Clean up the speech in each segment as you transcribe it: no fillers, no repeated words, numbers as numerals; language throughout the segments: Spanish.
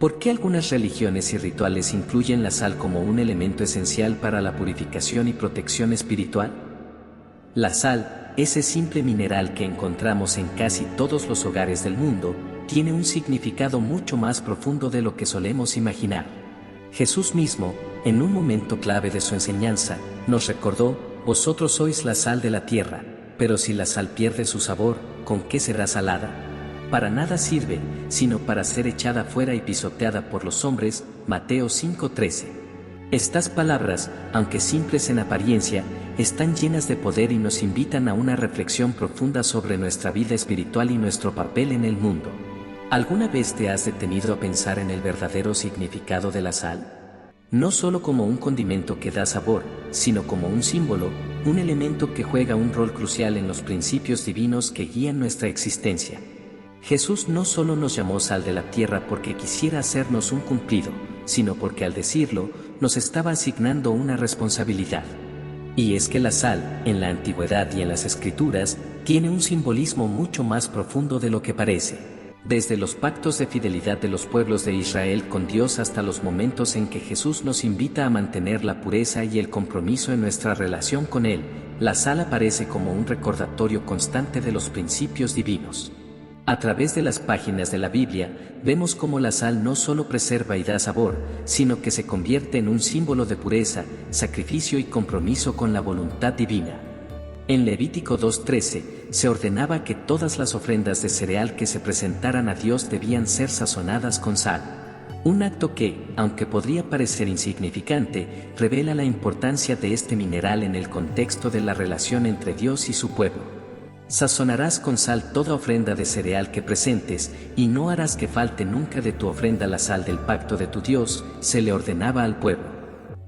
¿Por qué algunas religiones y rituales incluyen la sal como un elemento esencial para la purificación y protección espiritual? La sal, ese simple mineral que encontramos en casi todos los hogares del mundo, tiene un significado mucho más profundo de lo que solemos imaginar. Jesús mismo, en un momento clave de su enseñanza, nos recordó: vosotros sois la sal de la tierra, pero si la sal pierde su sabor, ¿con qué será salada? Para nada sirve, sino para ser echada fuera y pisoteada por los hombres. Mateo 5:13. Estas palabras, aunque simples en apariencia, están llenas de poder y nos invitan a una reflexión profunda sobre nuestra vida espiritual y nuestro papel en el mundo. ¿Alguna vez te has detenido a pensar en el verdadero significado de la sal? No solo como un condimento que da sabor, sino como un símbolo, un elemento que juega un rol crucial en los principios divinos que guían nuestra existencia. Jesús no solo nos llamó sal de la tierra porque quisiera hacernos un cumplido, sino porque al decirlo, nos estaba asignando una responsabilidad. Y es que la sal, en la antigüedad y en las escrituras, tiene un simbolismo mucho más profundo de lo que parece. Desde los pactos de fidelidad de los pueblos de Israel con Dios hasta los momentos en que Jesús nos invita a mantener la pureza y el compromiso en nuestra relación con Él, la sal aparece como un recordatorio constante de los principios divinos. A través de las páginas de la Biblia, vemos cómo la sal no solo preserva y da sabor, sino que se convierte en un símbolo de pureza, sacrificio y compromiso con la voluntad divina. En Levítico 2:13, se ordenaba que todas las ofrendas de cereal que se presentaran a Dios debían ser sazonadas con sal. Un acto que, aunque podría parecer insignificante, revela la importancia de este mineral en el contexto de la relación entre Dios y su pueblo. Sazonarás con sal toda ofrenda de cereal que presentes, y no harás que falte nunca de tu ofrenda la sal del pacto de tu Dios, se le ordenaba al pueblo.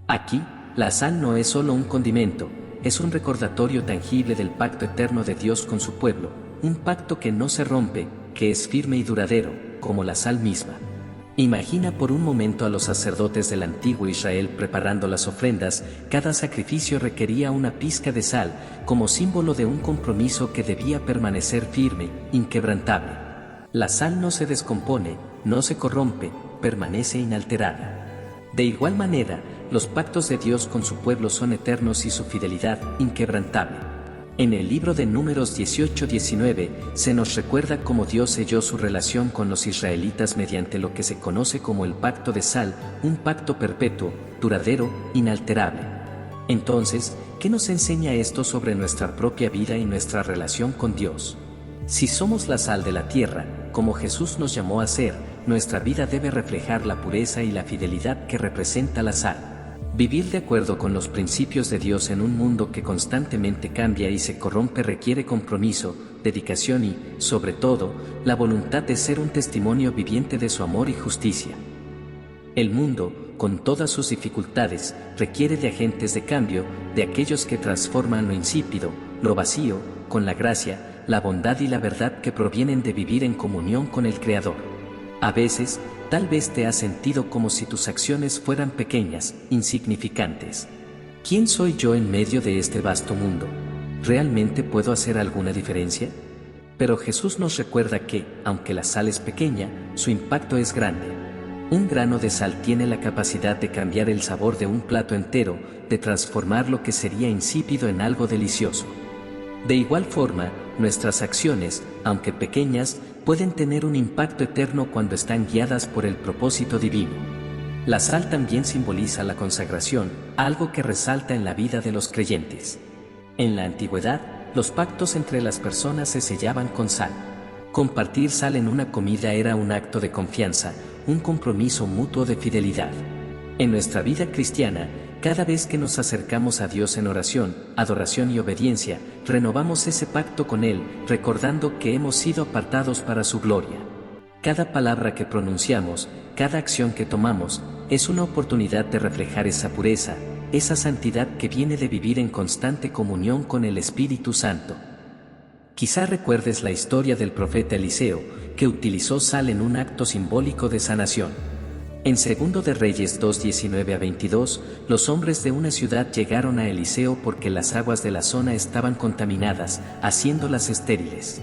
Aquí, la sal no es solo un condimento, es un recordatorio tangible del pacto eterno de Dios con su pueblo, un pacto que no se rompe, que es firme y duradero, como la sal misma. Imagina por un momento a los sacerdotes del antiguo Israel preparando las ofrendas. Cada sacrificio requería una pizca de sal, como símbolo de un compromiso que debía permanecer firme, inquebrantable. La sal no se descompone, no se corrompe, permanece inalterada. De igual manera, los pactos de Dios con su pueblo son eternos y su fidelidad, inquebrantable. En el libro de Números 18-19, se nos recuerda cómo Dios selló su relación con los israelitas mediante lo que se conoce como el pacto de sal, un pacto perpetuo, duradero, inalterable. Entonces, ¿qué nos enseña esto sobre nuestra propia vida y nuestra relación con Dios? Si somos la sal de la tierra, como Jesús nos llamó a ser, nuestra vida debe reflejar la pureza y la fidelidad que representa la sal. Vivir de acuerdo con los principios de Dios en un mundo que constantemente cambia y se corrompe requiere compromiso, dedicación y, sobre todo, la voluntad de ser un testimonio viviente de su amor y justicia. El mundo, con todas sus dificultades, requiere de agentes de cambio, de aquellos que transforman lo insípido, lo vacío, con la gracia, la bondad y la verdad que provienen de vivir en comunión con el Creador. A veces, tal vez te has sentido como si tus acciones fueran pequeñas, insignificantes. ¿Quién soy yo en medio de este vasto mundo? ¿Realmente puedo hacer alguna diferencia? Pero Jesús nos recuerda que, aunque la sal es pequeña, su impacto es grande. Un grano de sal tiene la capacidad de cambiar el sabor de un plato entero, de transformar lo que sería insípido en algo delicioso. De igual forma, nuestras acciones, aunque pequeñas, pueden tener un impacto eterno cuando están guiadas por el propósito divino. La sal también simboliza la consagración, algo que resalta en la vida de los creyentes. En la antigüedad, los pactos entre las personas se sellaban con sal. Compartir sal en una comida era un acto de confianza, un compromiso mutuo de fidelidad. En nuestra vida cristiana, cada vez que nos acercamos a Dios en oración, adoración y obediencia, renovamos ese pacto con Él, recordando que hemos sido apartados para su gloria. Cada palabra que pronunciamos, cada acción que tomamos, es una oportunidad de reflejar esa pureza, esa santidad que viene de vivir en constante comunión con el Espíritu Santo. Quizá recuerdes la historia del profeta Eliseo, que utilizó sal en un acto simbólico de sanación. En 2 de Reyes 2:19-22, los hombres de una ciudad llegaron a Eliseo porque las aguas de la zona estaban contaminadas, haciéndolas estériles.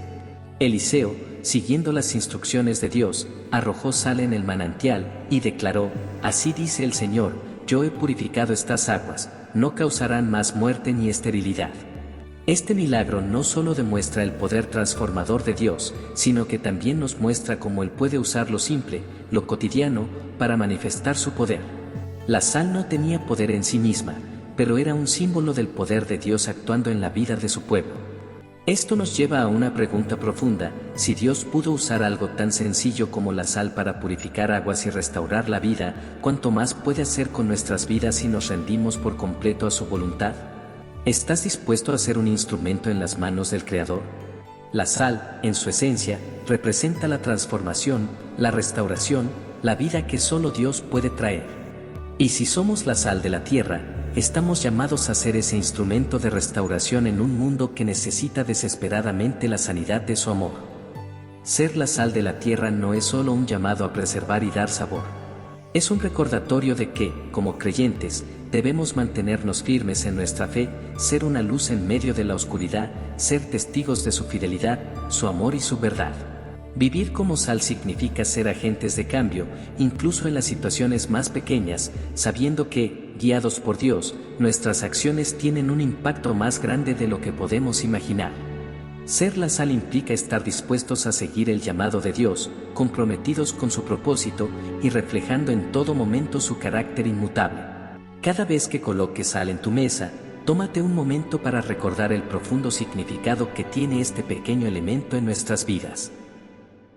Eliseo, siguiendo las instrucciones de Dios, arrojó sal en el manantial, y declaró: «Así dice el Señor, yo he purificado estas aguas, no causarán más muerte ni esterilidad». Este milagro no solo demuestra el poder transformador de Dios, sino que también nos muestra cómo Él puede usar lo simple, lo cotidiano, para manifestar su poder. La sal no tenía poder en sí misma, pero era un símbolo del poder de Dios actuando en la vida de su pueblo. Esto nos lleva a una pregunta profunda: si Dios pudo usar algo tan sencillo como la sal para purificar aguas y restaurar la vida, ¿cuánto más puede hacer con nuestras vidas si nos rendimos por completo a su voluntad? ¿Estás dispuesto a ser un instrumento en las manos del Creador? La sal, en su esencia, representa la transformación, la restauración, la vida que solo Dios puede traer. Y si somos la sal de la tierra, estamos llamados a ser ese instrumento de restauración en un mundo que necesita desesperadamente la sanidad de su amor. Ser la sal de la tierra no es solo un llamado a preservar y dar sabor. Es un recordatorio de que, como creyentes, debemos mantenernos firmes en nuestra fe, ser una luz en medio de la oscuridad, ser testigos de su fidelidad, su amor y su verdad. Vivir como sal significa ser agentes de cambio, incluso en las situaciones más pequeñas, sabiendo que, guiados por Dios, nuestras acciones tienen un impacto más grande de lo que podemos imaginar. Ser la sal implica estar dispuestos a seguir el llamado de Dios, comprometidos con su propósito y reflejando en todo momento su carácter inmutable. Cada vez que coloques sal en tu mesa, tómate un momento para recordar el profundo significado que tiene este pequeño elemento en nuestras vidas.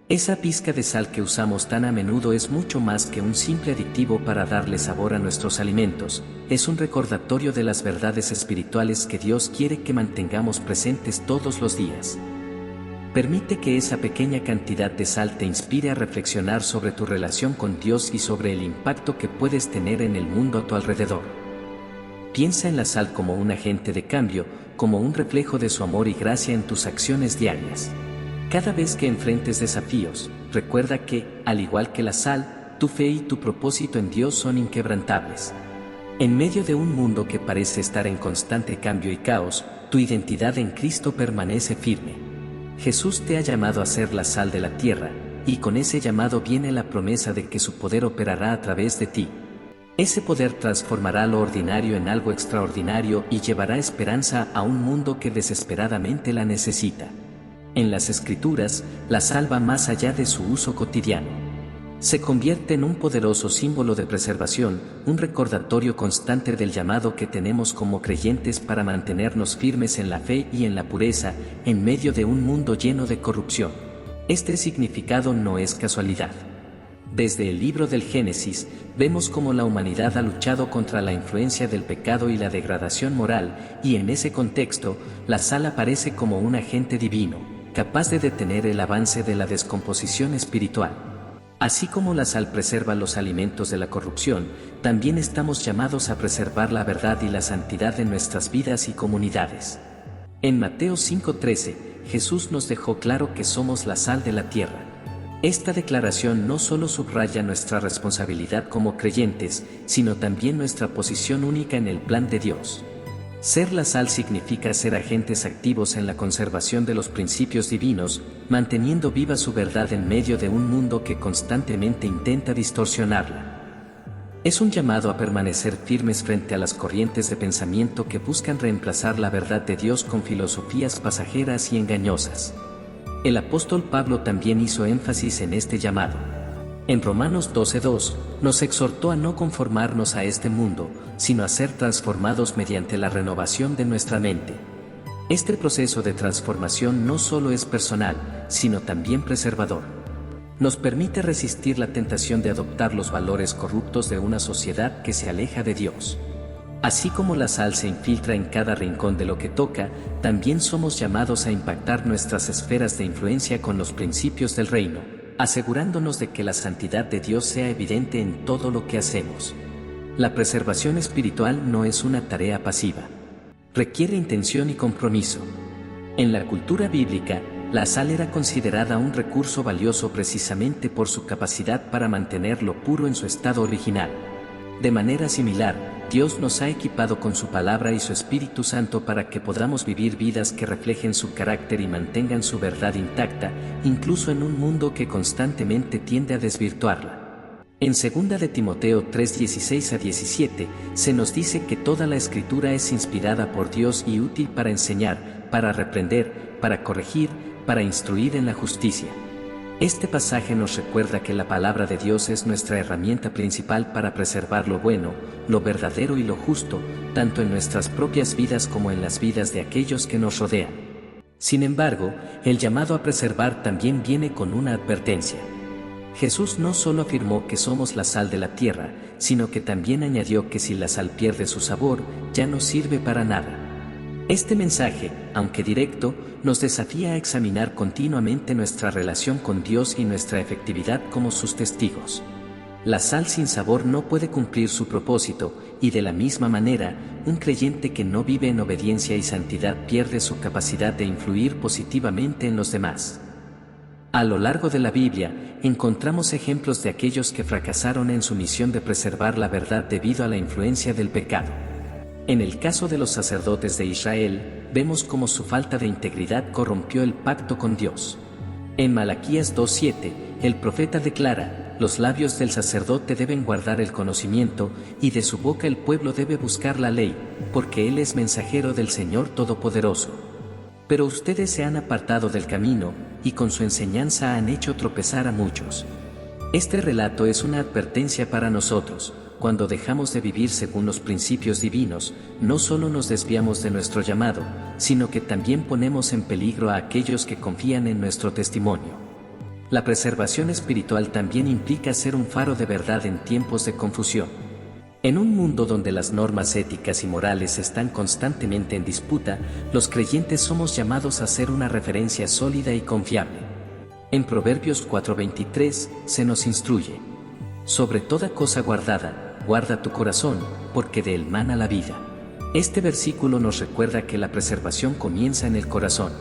Esa pizca de sal que usamos tan a menudo es mucho más que un simple aditivo para darle sabor a nuestros alimentos, es un recordatorio de las verdades espirituales que Dios quiere que mantengamos presentes todos los días. Permite que esa pequeña cantidad de sal te inspire a reflexionar sobre tu relación con Dios y sobre el impacto que puedes tener en el mundo a tu alrededor. Piensa en la sal como un agente de cambio, como un reflejo de su amor y gracia en tus acciones diarias. Cada vez que enfrentes desafíos, recuerda que, al igual que la sal, tu fe y tu propósito en Dios son inquebrantables. En medio de un mundo que parece estar en constante cambio y caos, tu identidad en Cristo permanece firme. Jesús te ha llamado a ser la sal de la tierra, y con ese llamado viene la promesa de que su poder operará a través de ti. Ese poder transformará lo ordinario en algo extraordinario y llevará esperanza a un mundo que desesperadamente la necesita. En las Escrituras, la sal va más allá de su uso cotidiano. Se convierte en un poderoso símbolo de preservación, un recordatorio constante del llamado que tenemos como creyentes para mantenernos firmes en la fe y en la pureza, en medio de un mundo lleno de corrupción. Este significado no es casualidad. Desde el libro del Génesis, vemos cómo la humanidad ha luchado contra la influencia del pecado y la degradación moral, y en ese contexto, la sal aparece como un agente divino, capaz de detener el avance de la descomposición espiritual. Así como la sal preserva los alimentos de la corrupción, también estamos llamados a preservar la verdad y la santidad de nuestras vidas y comunidades. En Mateo 5:13, Jesús nos dejó claro que somos la sal de la tierra. Esta declaración no solo subraya nuestra responsabilidad como creyentes, sino también nuestra posición única en el plan de Dios. Ser la sal significa ser agentes activos en la conservación de los principios divinos, manteniendo viva su verdad en medio de un mundo que constantemente intenta distorsionarla. Es un llamado a permanecer firmes frente a las corrientes de pensamiento que buscan reemplazar la verdad de Dios con filosofías pasajeras y engañosas. El apóstol Pablo también hizo énfasis en este llamado. En Romanos 12:2, nos exhortó a no conformarnos a este mundo, sino a ser transformados mediante la renovación de nuestra mente. Este proceso de transformación no solo es personal, sino también preservador. Nos permite resistir la tentación de adoptar los valores corruptos de una sociedad que se aleja de Dios. Así como la sal se infiltra en cada rincón de lo que toca, también somos llamados a impactar nuestras esferas de influencia con los principios del reino, asegurándonos de que la santidad de Dios sea evidente en todo lo que hacemos. La preservación espiritual no es una tarea pasiva. Requiere intención y compromiso. En la cultura bíblica, la sal era considerada un recurso valioso precisamente por su capacidad para mantenerlo puro en su estado original. De manera similar, Dios nos ha equipado con su palabra y su Espíritu Santo para que podamos vivir vidas que reflejen su carácter y mantengan su verdad intacta, incluso en un mundo que constantemente tiende a desvirtuarla. En 2 de Timoteo 3:16-17, se nos dice que toda la Escritura es inspirada por Dios y útil para enseñar, para reprender, para corregir, para instruir en la justicia. Este pasaje nos recuerda que la palabra de Dios es nuestra herramienta principal para preservar lo bueno, lo verdadero y lo justo, tanto en nuestras propias vidas como en las vidas de aquellos que nos rodean. Sin embargo, el llamado a preservar también viene con una advertencia. Jesús no solo afirmó que somos la sal de la tierra, sino que también añadió que si la sal pierde su sabor, ya no sirve para nada. Este mensaje, aunque directo, nos desafía a examinar continuamente nuestra relación con Dios y nuestra efectividad como sus testigos. La sal sin sabor no puede cumplir su propósito, y de la misma manera, un creyente que no vive en obediencia y santidad pierde su capacidad de influir positivamente en los demás. A lo largo de la Biblia, encontramos ejemplos de aquellos que fracasaron en su misión de preservar la verdad debido a la influencia del pecado. En el caso de los sacerdotes de Israel, vemos cómo su falta de integridad corrompió el pacto con Dios. En Malaquías 2:7, el profeta declara: los labios del sacerdote deben guardar el conocimiento, y de su boca el pueblo debe buscar la ley, porque él es mensajero del Señor Todopoderoso. Pero ustedes se han apartado del camino, y con su enseñanza han hecho tropezar a muchos. Este relato es una advertencia para nosotros. Cuando dejamos de vivir según los principios divinos, no solo nos desviamos de nuestro llamado, sino que también ponemos en peligro a aquellos que confían en nuestro testimonio. La preservación espiritual también implica ser un faro de verdad en tiempos de confusión. En un mundo donde las normas éticas y morales están constantemente en disputa, los creyentes somos llamados a ser una referencia sólida y confiable. En Proverbios 4:23 se nos instruye: sobre toda cosa guardada, guarda tu corazón, porque de él mana la vida. Este versículo nos recuerda que la preservación comienza en el corazón.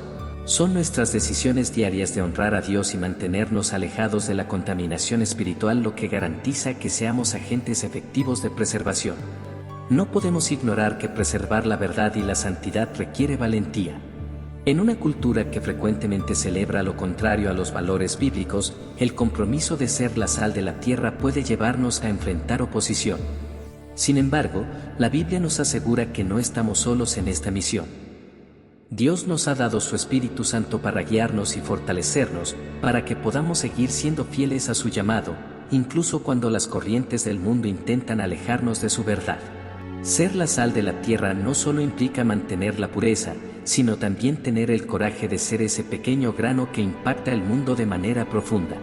Son nuestras decisiones diarias de honrar a Dios y mantenernos alejados de la contaminación espiritual lo que garantiza que seamos agentes efectivos de preservación. No podemos ignorar que preservar la verdad y la santidad requiere valentía. En una cultura que frecuentemente celebra lo contrario a los valores bíblicos, el compromiso de ser la sal de la tierra puede llevarnos a enfrentar oposición. Sin embargo, la Biblia nos asegura que no estamos solos en esta misión. Dios nos ha dado su Espíritu Santo para guiarnos y fortalecernos, para que podamos seguir siendo fieles a su llamado, incluso cuando las corrientes del mundo intentan alejarnos de su verdad. Ser la sal de la tierra no solo implica mantener la pureza, sino también tener el coraje de ser ese pequeño grano que impacta el mundo de manera profunda.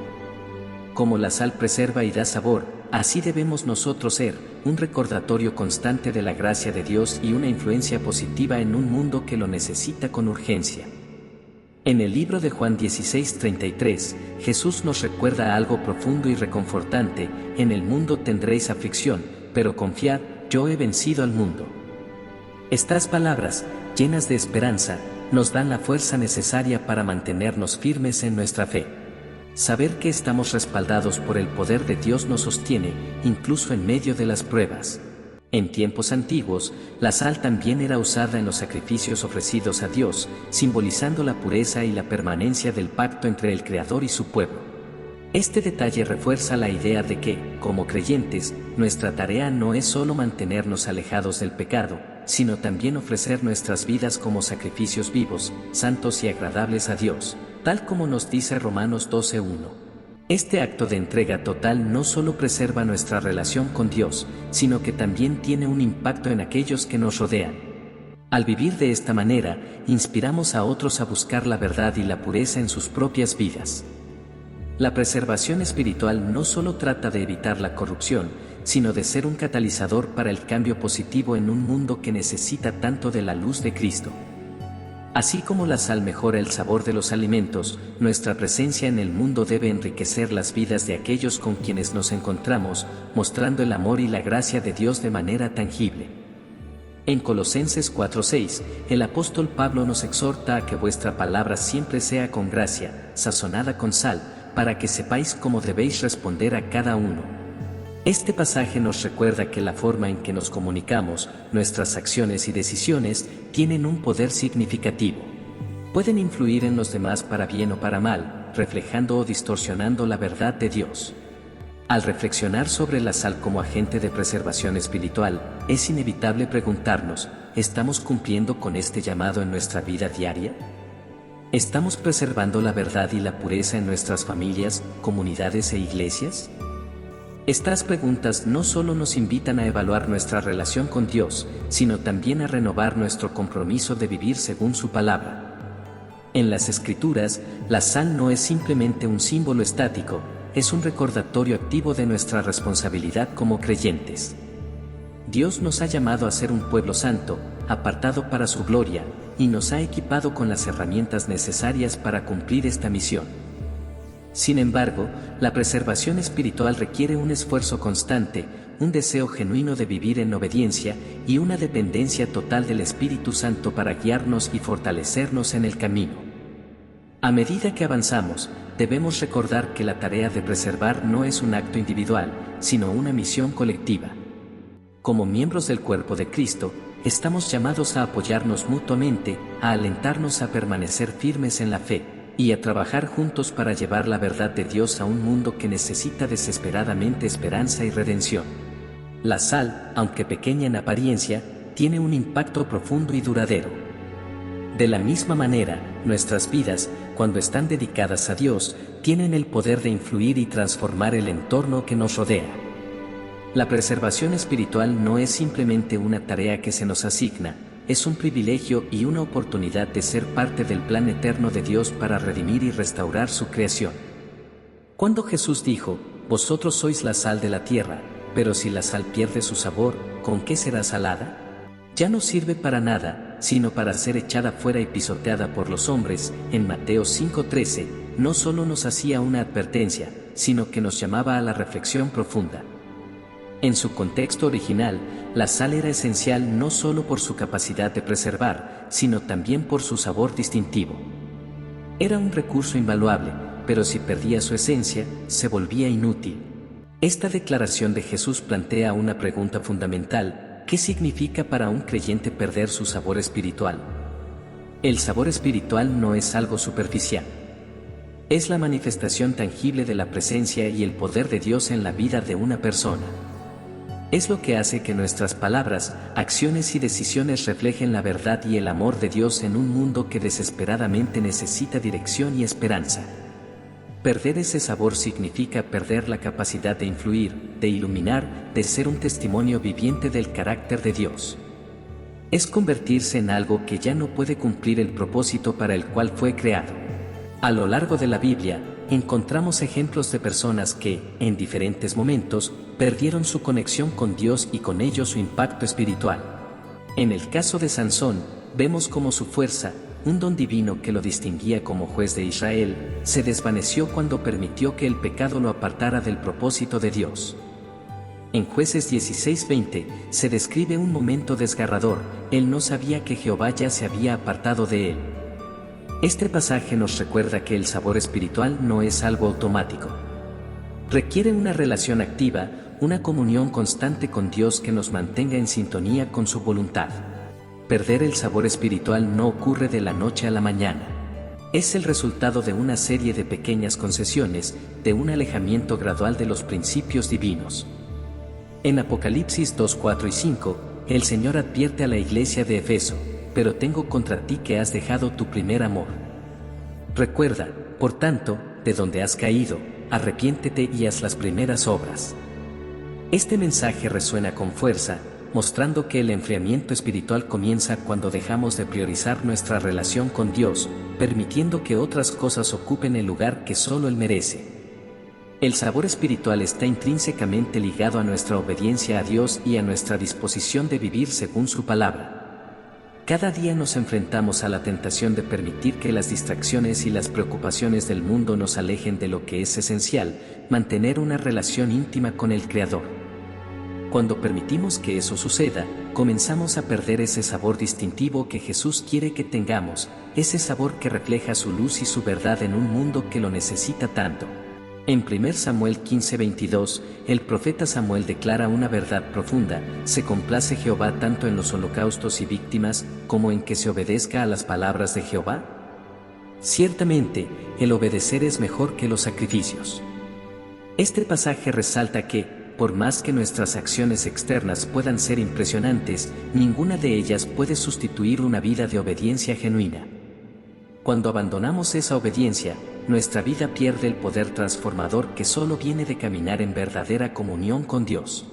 Como la sal preserva y da sabor, así debemos nosotros ser, un recordatorio constante de la gracia de Dios y una influencia positiva en un mundo que lo necesita con urgencia. En el libro de Juan 16:33, Jesús nos recuerda algo profundo y reconfortante: en el mundo tendréis aflicción, pero confiad, yo he vencido al mundo. Estas palabras, llenas de esperanza, nos dan la fuerza necesaria para mantenernos firmes en nuestra fe. Saber que estamos respaldados por el poder de Dios nos sostiene, incluso en medio de las pruebas. En tiempos antiguos, la sal también era usada en los sacrificios ofrecidos a Dios, simbolizando la pureza y la permanencia del pacto entre el Creador y su pueblo. Este detalle refuerza la idea de que, como creyentes, nuestra tarea no es solo mantenernos alejados del pecado, sino también ofrecer nuestras vidas como sacrificios vivos, santos y agradables a Dios, tal como nos dice Romanos 12:1. Este acto de entrega total no solo preserva nuestra relación con Dios, sino que también tiene un impacto en aquellos que nos rodean. Al vivir de esta manera, inspiramos a otros a buscar la verdad y la pureza en sus propias vidas. La preservación espiritual no solo trata de evitar la corrupción, sino de ser un catalizador para el cambio positivo en un mundo que necesita tanto de la luz de Cristo. Así como la sal mejora el sabor de los alimentos, nuestra presencia en el mundo debe enriquecer las vidas de aquellos con quienes nos encontramos, mostrando el amor y la gracia de Dios de manera tangible. En Colosenses 4:6, el apóstol Pablo nos exhorta a que vuestra palabra siempre sea con gracia, sazonada con sal, para que sepáis cómo debéis responder a cada uno. Este pasaje nos recuerda que la forma en que nos comunicamos, nuestras acciones y decisiones, tienen un poder significativo. Pueden influir en los demás para bien o para mal, reflejando o distorsionando la verdad de Dios. Al reflexionar sobre la sal como agente de preservación espiritual, es inevitable preguntarnos, ¿estamos cumpliendo con este llamado en nuestra vida diaria? ¿Estamos preservando la verdad y la pureza en nuestras familias, comunidades e iglesias? Estas preguntas no solo nos invitan a evaluar nuestra relación con Dios, sino también a renovar nuestro compromiso de vivir según su palabra. En las Escrituras, la sal no es simplemente un símbolo estático, es un recordatorio activo de nuestra responsabilidad como creyentes. Dios nos ha llamado a ser un pueblo santo, apartado para su gloria, y nos ha equipado con las herramientas necesarias para cumplir esta misión. Sin embargo, la preservación espiritual requiere un esfuerzo constante, un deseo genuino de vivir en obediencia y una dependencia total del Espíritu Santo para guiarnos y fortalecernos en el camino. A medida que avanzamos, debemos recordar que la tarea de preservar no es un acto individual, sino una misión colectiva. Como miembros del cuerpo de Cristo, estamos llamados a apoyarnos mutuamente, a alentarnos a permanecer firmes en la fe, y a trabajar juntos para llevar la verdad de Dios a un mundo que necesita desesperadamente esperanza y redención. La sal, aunque pequeña en apariencia, tiene un impacto profundo y duradero. De la misma manera, nuestras vidas, cuando están dedicadas a Dios, tienen el poder de influir y transformar el entorno que nos rodea. La preservación espiritual no es simplemente una tarea que se nos asigna, es un privilegio y una oportunidad de ser parte del plan eterno de Dios para redimir y restaurar su creación. Cuando Jesús dijo, «Vosotros sois la sal de la tierra, pero si la sal pierde su sabor, ¿con qué será salada? Ya no sirve para nada, sino para ser echada fuera y pisoteada por los hombres». En Mateo 5:13, no solo nos hacía una advertencia, sino que nos llamaba a la reflexión profunda. En su contexto original, la sal era esencial no solo por su capacidad de preservar, sino también por su sabor distintivo. Era un recurso invaluable, pero si perdía su esencia, se volvía inútil. Esta declaración de Jesús plantea una pregunta fundamental: ¿qué significa para un creyente perder su sabor espiritual? El sabor espiritual no es algo superficial. Es la manifestación tangible de la presencia y el poder de Dios en la vida de una persona. Es lo que hace que nuestras palabras, acciones y decisiones reflejen la verdad y el amor de Dios en un mundo que desesperadamente necesita dirección y esperanza. Perder ese sabor significa perder la capacidad de influir, de iluminar, de ser un testimonio viviente del carácter de Dios. Es convertirse en algo que ya no puede cumplir el propósito para el cual fue creado. A lo largo de la Biblia, encontramos ejemplos de personas que, en diferentes momentos, perdieron su conexión con Dios y con ello su impacto espiritual. En el caso de Sansón, vemos cómo su fuerza, un don divino que lo distinguía como juez de Israel, se desvaneció cuando permitió que el pecado lo apartara del propósito de Dios. En Jueces 16:20 se describe un momento desgarrador: él no sabía que Jehová ya se había apartado de él. Este pasaje nos recuerda que el sabor espiritual no es algo automático. Requiere una relación activa, una comunión constante con Dios que nos mantenga en sintonía con su voluntad. Perder el sabor espiritual no ocurre de la noche a la mañana. Es el resultado de una serie de pequeñas concesiones, de un alejamiento gradual de los principios divinos. En Apocalipsis 2:4 y 5, el Señor advierte a la iglesia de Efeso: «Pero tengo contra ti que has dejado tu primer amor. Recuerda, por tanto, de donde has caído, arrepiéntete y haz las primeras obras». Este mensaje resuena con fuerza, mostrando que el enfriamiento espiritual comienza cuando dejamos de priorizar nuestra relación con Dios, permitiendo que otras cosas ocupen el lugar que solo Él merece. El sabor espiritual está intrínsecamente ligado a nuestra obediencia a Dios y a nuestra disposición de vivir según su palabra. Cada día nos enfrentamos a la tentación de permitir que las distracciones y las preocupaciones del mundo nos alejen de lo que es esencial: mantener una relación íntima con el Creador. Cuando permitimos que eso suceda, comenzamos a perder ese sabor distintivo que Jesús quiere que tengamos, ese sabor que refleja su luz y su verdad en un mundo que lo necesita tanto. En 1 Samuel 15:22, el profeta Samuel declara una verdad profunda: se complace Jehová tanto en los holocaustos y víctimas, como en que se obedezca a las palabras de Jehová. Ciertamente, el obedecer es mejor que los sacrificios. Este pasaje resalta que, por más que nuestras acciones externas puedan ser impresionantes, ninguna de ellas puede sustituir una vida de obediencia genuina. Cuando abandonamos esa obediencia, nuestra vida pierde el poder transformador que solo viene de caminar en verdadera comunión con Dios.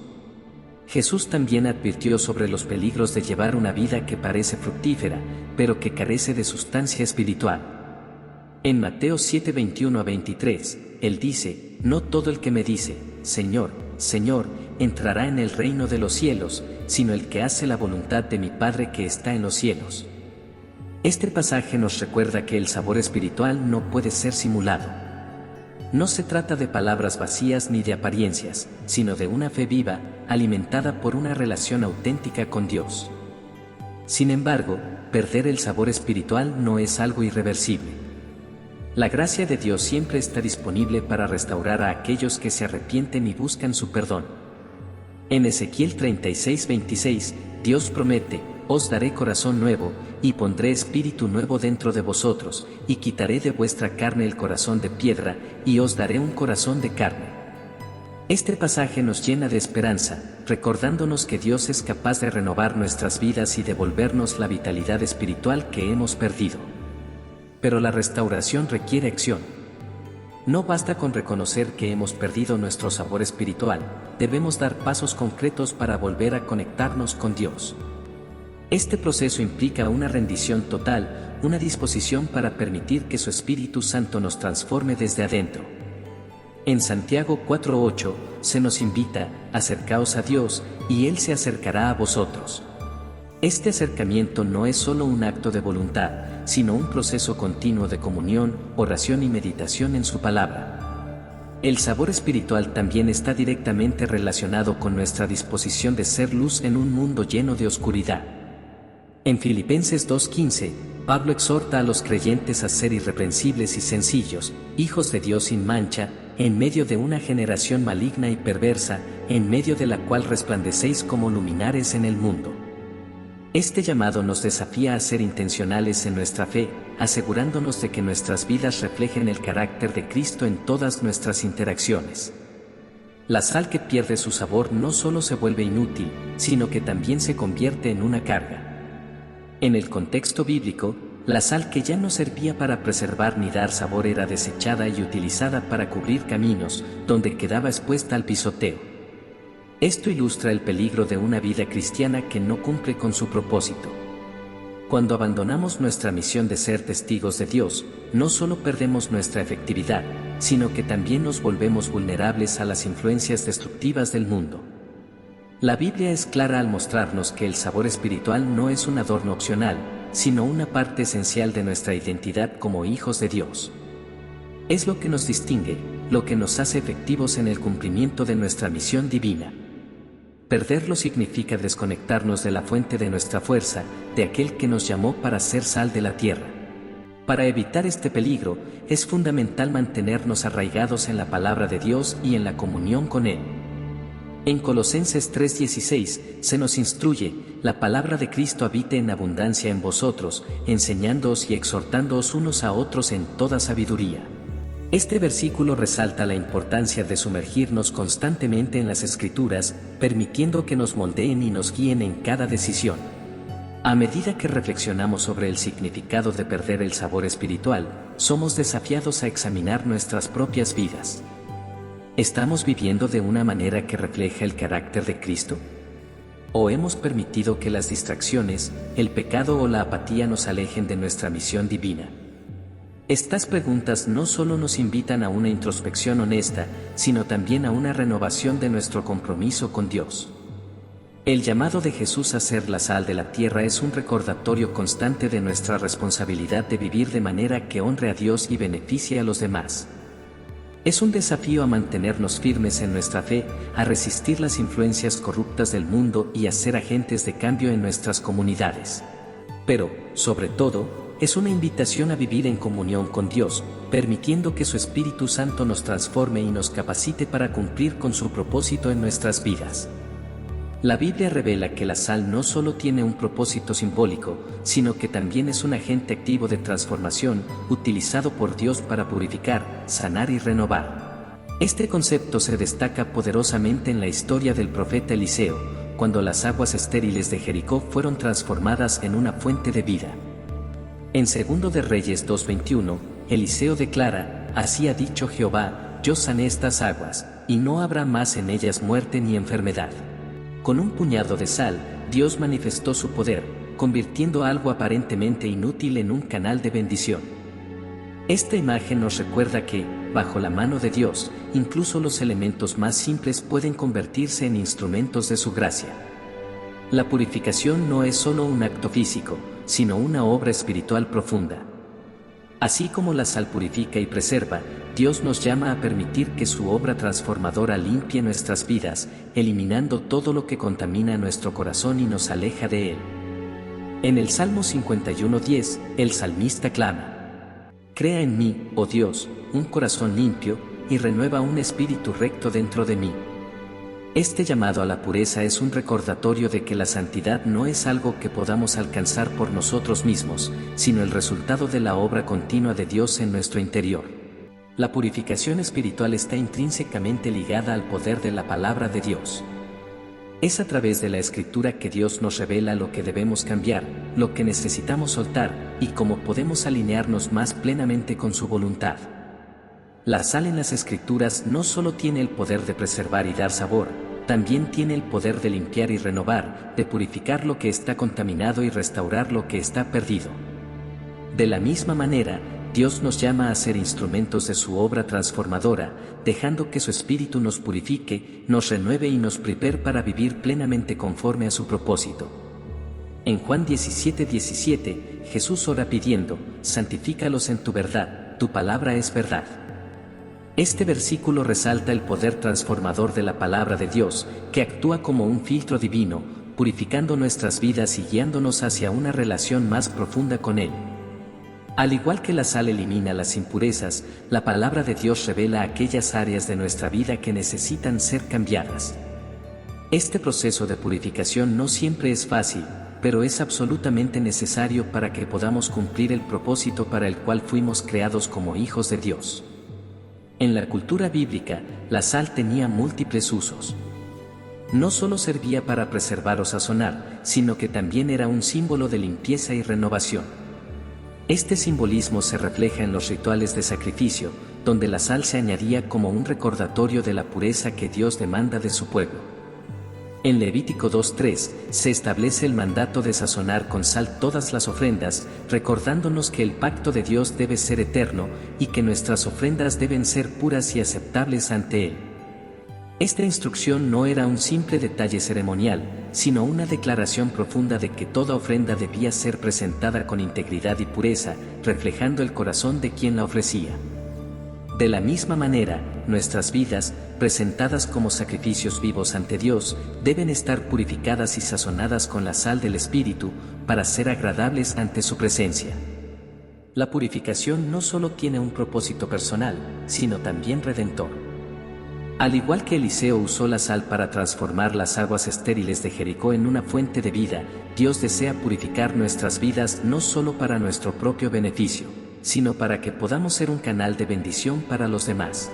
Jesús también advirtió sobre los peligros de llevar una vida que parece fructífera, pero que carece de sustancia espiritual. En Mateo 7:21-23, Él dice: no todo el que me dice, Señor, Señor, entrará en el reino de los cielos, sino el que hace la voluntad de mi Padre que está en los cielos. Este pasaje nos recuerda que el sabor espiritual no puede ser simulado. No se trata de palabras vacías ni de apariencias, sino de una fe viva, alimentada por una relación auténtica con Dios. Sin embargo, perder el sabor espiritual no es algo irreversible. La gracia de Dios siempre está disponible para restaurar a aquellos que se arrepienten y buscan su perdón. En Ezequiel 36:26, Dios promete: os daré corazón nuevo, y pondré espíritu nuevo dentro de vosotros, y quitaré de vuestra carne el corazón de piedra, y os daré un corazón de carne. Este pasaje nos llena de esperanza, recordándonos que Dios es capaz de renovar nuestras vidas y devolvernos la vitalidad espiritual que hemos perdido. Pero la restauración requiere acción. No basta con reconocer que hemos perdido nuestro sabor espiritual, debemos dar pasos concretos para volver a conectarnos con Dios. Este proceso implica una rendición total, una disposición para permitir que su Espíritu Santo nos transforme desde adentro. En Santiago 4:8 se nos invita: acercaos a Dios, y Él se acercará a vosotros. Este acercamiento no es solo un acto de voluntad, sino un proceso continuo de comunión, oración y meditación en su palabra. El sabor espiritual también está directamente relacionado con nuestra disposición de ser luz en un mundo lleno de oscuridad. En Filipenses 2:15, Pablo exhorta a los creyentes a ser irreprensibles y sencillos, hijos de Dios sin mancha, en medio de una generación maligna y perversa, en medio de la cual resplandecéis como luminares en el mundo. Este llamado nos desafía a ser intencionales en nuestra fe, asegurándonos de que nuestras vidas reflejen el carácter de Cristo en todas nuestras interacciones. La sal que pierde su sabor no solo se vuelve inútil, sino que también se convierte en una carga. En el contexto bíblico, la sal que ya no servía para preservar ni dar sabor era desechada y utilizada para cubrir caminos, donde quedaba expuesta al pisoteo. Esto ilustra el peligro de una vida cristiana que no cumple con su propósito. Cuando abandonamos nuestra misión de ser testigos de Dios, no solo perdemos nuestra efectividad, sino que también nos volvemos vulnerables a las influencias destructivas del mundo. La Biblia es clara al mostrarnos que el sabor espiritual no es un adorno opcional, sino una parte esencial de nuestra identidad como hijos de Dios. Es lo que nos distingue, lo que nos hace efectivos en el cumplimiento de nuestra misión divina. Perderlo significa desconectarnos de la fuente de nuestra fuerza, de aquel que nos llamó para ser sal de la tierra. Para evitar este peligro, es fundamental mantenernos arraigados en la palabra de Dios y en la comunión con Él. En Colosenses 3:16 se nos instruye: la palabra de Cristo habite en abundancia en vosotros, enseñándoos y exhortándoos unos a otros en toda sabiduría. Este versículo resalta la importancia de sumergirnos constantemente en las Escrituras, permitiendo que nos moldeen y nos guíen en cada decisión. A medida que reflexionamos sobre el significado de perder el sabor espiritual, somos desafiados a examinar nuestras propias vidas. ¿Estamos viviendo de una manera que refleja el carácter de Cristo? ¿O hemos permitido que las distracciones, el pecado o la apatía nos alejen de nuestra misión divina? Estas preguntas no solo nos invitan a una introspección honesta, sino también a una renovación de nuestro compromiso con Dios. El llamado de Jesús a ser la sal de la tierra es un recordatorio constante de nuestra responsabilidad de vivir de manera que honre a Dios y beneficie a los demás. Es un desafío a mantenernos firmes en nuestra fe, a resistir las influencias corruptas del mundo y a ser agentes de cambio en nuestras comunidades. Pero, sobre todo, es una invitación a vivir en comunión con Dios, permitiendo que su Espíritu Santo nos transforme y nos capacite para cumplir con su propósito en nuestras vidas. La Biblia revela que la sal no solo tiene un propósito simbólico, sino que también es un agente activo de transformación, utilizado por Dios para purificar, sanar y renovar. Este concepto se destaca poderosamente en la historia del profeta Eliseo, cuando las aguas estériles de Jericó fueron transformadas en una fuente de vida. En 2 de Reyes 2:21, Eliseo declara: «Así ha dicho Jehová, yo sané estas aguas, y no habrá más en ellas muerte ni enfermedad». Con un puñado de sal, Dios manifestó su poder, convirtiendo algo aparentemente inútil en un canal de bendición. Esta imagen nos recuerda que, bajo la mano de Dios, incluso los elementos más simples pueden convertirse en instrumentos de su gracia. La purificación no es solo un acto físico, sino una obra espiritual profunda. Así como la sal purifica y preserva, Dios nos llama a permitir que su obra transformadora limpie nuestras vidas, eliminando todo lo que contamina nuestro corazón y nos aleja de Él. En el Salmo 51:10, el salmista clama: «Crea en mí, oh Dios, un corazón limpio, y renueva un espíritu recto dentro de mí». Este llamado a la pureza es un recordatorio de que la santidad no es algo que podamos alcanzar por nosotros mismos, sino el resultado de la obra continua de Dios en nuestro interior. La purificación espiritual está intrínsecamente ligada al poder de la palabra de Dios. Es a través de la Escritura que Dios nos revela lo que debemos cambiar, lo que necesitamos soltar, y cómo podemos alinearnos más plenamente con su voluntad. La sal en las Escrituras no solo tiene el poder de preservar y dar sabor, también tiene el poder de limpiar y renovar, de purificar lo que está contaminado y restaurar lo que está perdido. De la misma manera, Dios nos llama a ser instrumentos de su obra transformadora, dejando que su Espíritu nos purifique, nos renueve y nos prepare para vivir plenamente conforme a su propósito. En Juan 17:17, Jesús ora pidiendo: «Santifícalos en tu verdad, tu palabra es verdad». Este versículo resalta el poder transformador de la palabra de Dios, que actúa como un filtro divino, purificando nuestras vidas y guiándonos hacia una relación más profunda con Él. Al igual que la sal elimina las impurezas, la palabra de Dios revela aquellas áreas de nuestra vida que necesitan ser cambiadas. Este proceso de purificación no siempre es fácil, pero es absolutamente necesario para que podamos cumplir el propósito para el cual fuimos creados como hijos de Dios. En la cultura bíblica, la sal tenía múltiples usos. No solo servía para preservar o sazonar, sino que también era un símbolo de limpieza y renovación. Este simbolismo se refleja en los rituales de sacrificio, donde la sal se añadía como un recordatorio de la pureza que Dios demanda de su pueblo. En Levítico 2:3 se establece el mandato de sazonar con sal todas las ofrendas, recordándonos que el pacto de Dios debe ser eterno y que nuestras ofrendas deben ser puras y aceptables ante Él. Esta instrucción no era un simple detalle ceremonial, sino una declaración profunda de que toda ofrenda debía ser presentada con integridad y pureza, reflejando el corazón de quien la ofrecía. De la misma manera, nuestras vidas, presentadas como sacrificios vivos ante Dios, deben estar purificadas y sazonadas con la sal del Espíritu, para ser agradables ante su presencia. La purificación no solo tiene un propósito personal, sino también redentor. Al igual que Eliseo usó la sal para transformar las aguas estériles de Jericó en una fuente de vida, Dios desea purificar nuestras vidas no solo para nuestro propio beneficio, sino para que podamos ser un canal de bendición para los demás.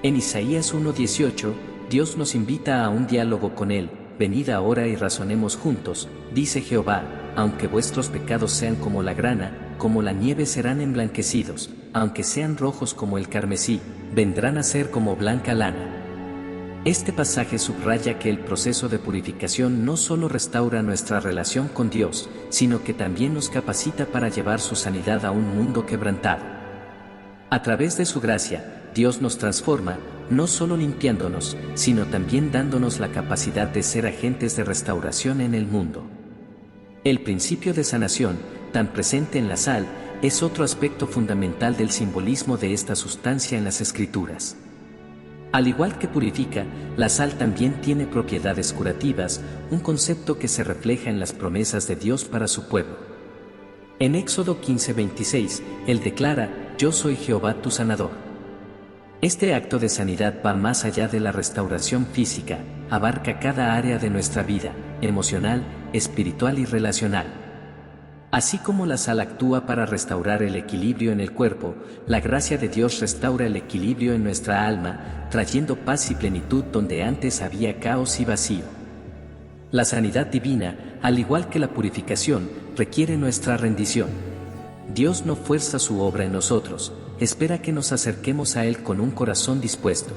En Isaías 1:18, Dios nos invita a un diálogo con Él: «Venid ahora y razonemos juntos, dice Jehová, aunque vuestros pecados sean como la grana, como la nieve serán emblanquecidos, aunque sean rojos como el carmesí, vendrán a ser como blanca lana». Este pasaje subraya que el proceso de purificación no solo restaura nuestra relación con Dios, sino que también nos capacita para llevar su sanidad a un mundo quebrantado. A través de su gracia, Dios nos transforma, no solo limpiándonos, sino también dándonos la capacidad de ser agentes de restauración en el mundo. El principio de sanación, tan presente en la sal, es otro aspecto fundamental del simbolismo de esta sustancia en las Escrituras. Al igual que purifica, la sal también tiene propiedades curativas, un concepto que se refleja en las promesas de Dios para su pueblo. En Éxodo 15:26, Él declara: yo soy Jehová tu sanador. Este acto de sanidad va más allá de la restauración física, abarca cada área de nuestra vida, emocional, espiritual y relacional. Así como la sal actúa para restaurar el equilibrio en el cuerpo, la gracia de Dios restaura el equilibrio en nuestra alma, trayendo paz y plenitud donde antes había caos y vacío. La sanidad divina, al igual que la purificación, requiere nuestra rendición. Dios no fuerza su obra en nosotros, espera que nos acerquemos a Él con un corazón dispuesto.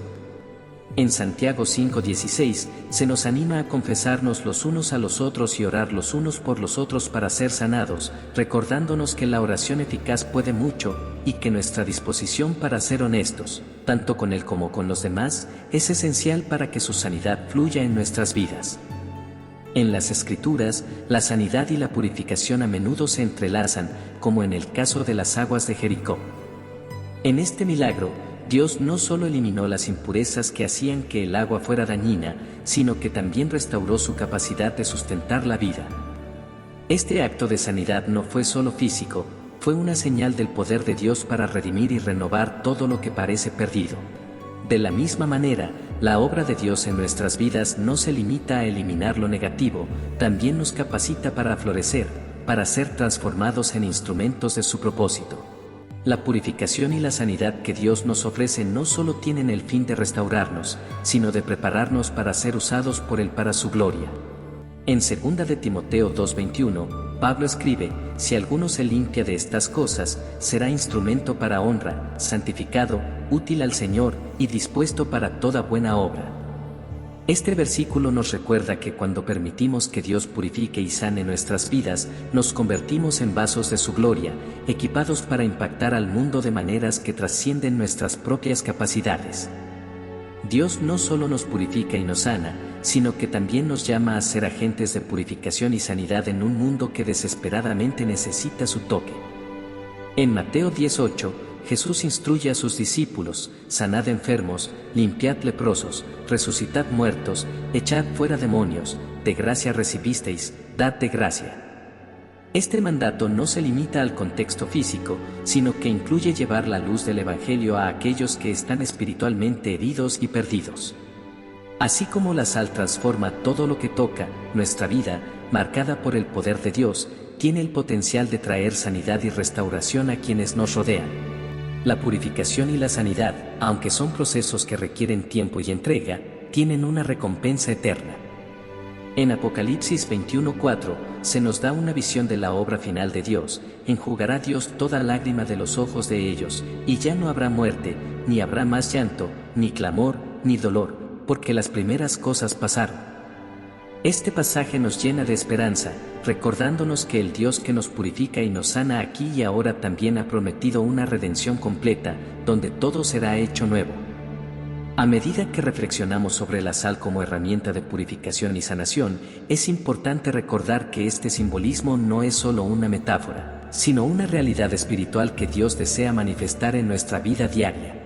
En Santiago 5:16 se nos anima a confesarnos los unos a los otros y orar los unos por los otros para ser sanados, recordándonos que la oración eficaz puede mucho, y que nuestra disposición para ser honestos, tanto con Él como con los demás, es esencial para que su sanidad fluya en nuestras vidas. En las Escrituras, la sanidad y la purificación a menudo se entrelazan, como en el caso de las aguas de Jericó. En este milagro, Dios no solo eliminó las impurezas que hacían que el agua fuera dañina, sino que también restauró su capacidad de sustentar la vida. Este acto de sanidad no fue solo físico, fue una señal del poder de Dios para redimir y renovar todo lo que parece perdido. De la misma manera, la obra de Dios en nuestras vidas no se limita a eliminar lo negativo, también nos capacita para florecer, para ser transformados en instrumentos de su propósito. La purificación y la sanidad que Dios nos ofrece no solo tienen el fin de restaurarnos, sino de prepararnos para ser usados por Él para su gloria. En 2 de Timoteo 2:21, Pablo escribe: si alguno se limpia de estas cosas, será instrumento para honra, santificado, útil al Señor y dispuesto para toda buena obra. Este versículo nos recuerda que cuando permitimos que Dios purifique y sane nuestras vidas, nos convertimos en vasos de su gloria, equipados para impactar al mundo de maneras que trascienden nuestras propias capacidades. Dios no solo nos purifica y nos sana, sino que también nos llama a ser agentes de purificación y sanidad en un mundo que desesperadamente necesita su toque. En Mateo 10:8, Jesús instruye a sus discípulos: sanad enfermos, limpiad leprosos, resucitad muertos, echad fuera demonios, de gracia recibisteis, dad de gracia. Este mandato no se limita al contexto físico, sino que incluye llevar la luz del Evangelio a aquellos que están espiritualmente heridos y perdidos. Así como la sal transforma todo lo que toca, nuestra vida, marcada por el poder de Dios, tiene el potencial de traer sanidad y restauración a quienes nos rodean. La purificación y la sanidad, aunque son procesos que requieren tiempo y entrega, tienen una recompensa eterna. En Apocalipsis 21:4 se nos da una visión de la obra final de Dios: enjugará Dios toda lágrima de los ojos de ellos, y ya no habrá muerte, ni habrá más llanto, ni clamor, ni dolor, porque las primeras cosas pasaron. Este pasaje nos llena de esperanza, recordándonos que el Dios que nos purifica y nos sana aquí y ahora también ha prometido una redención completa, donde todo será hecho nuevo. A medida que reflexionamos sobre la sal como herramienta de purificación y sanación, es importante recordar que este simbolismo no es solo una metáfora, sino una realidad espiritual que Dios desea manifestar en nuestra vida diaria.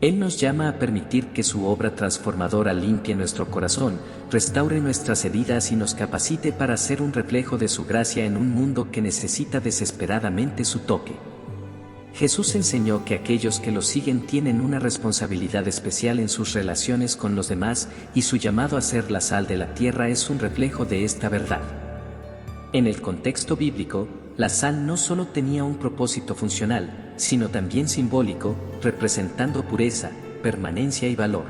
Él nos llama a permitir que su obra transformadora limpie nuestro corazón, restaure nuestras heridas y nos capacite para ser un reflejo de su gracia en un mundo que necesita desesperadamente su toque. Jesús enseñó que aquellos que lo siguen tienen una responsabilidad especial en sus relaciones con los demás, y su llamado a ser la sal de la tierra es un reflejo de esta verdad. En el contexto bíblico, la sal no solo tenía un propósito funcional, sino también simbólico, representando pureza, permanencia y valor.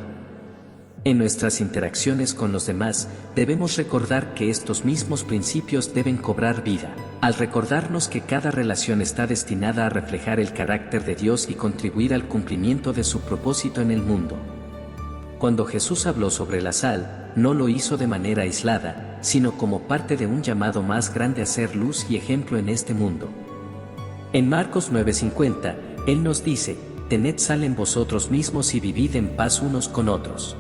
En nuestras interacciones con los demás, debemos recordar que estos mismos principios deben cobrar vida, al recordarnos que cada relación está destinada a reflejar el carácter de Dios y contribuir al cumplimiento de su propósito en el mundo. Cuando Jesús habló sobre la sal, no lo hizo de manera aislada, sino como parte de un llamado más grande a ser luz y ejemplo en este mundo. En Marcos 9:50, Él nos dice: tened sal en vosotros mismos y vivid en paz unos con otros.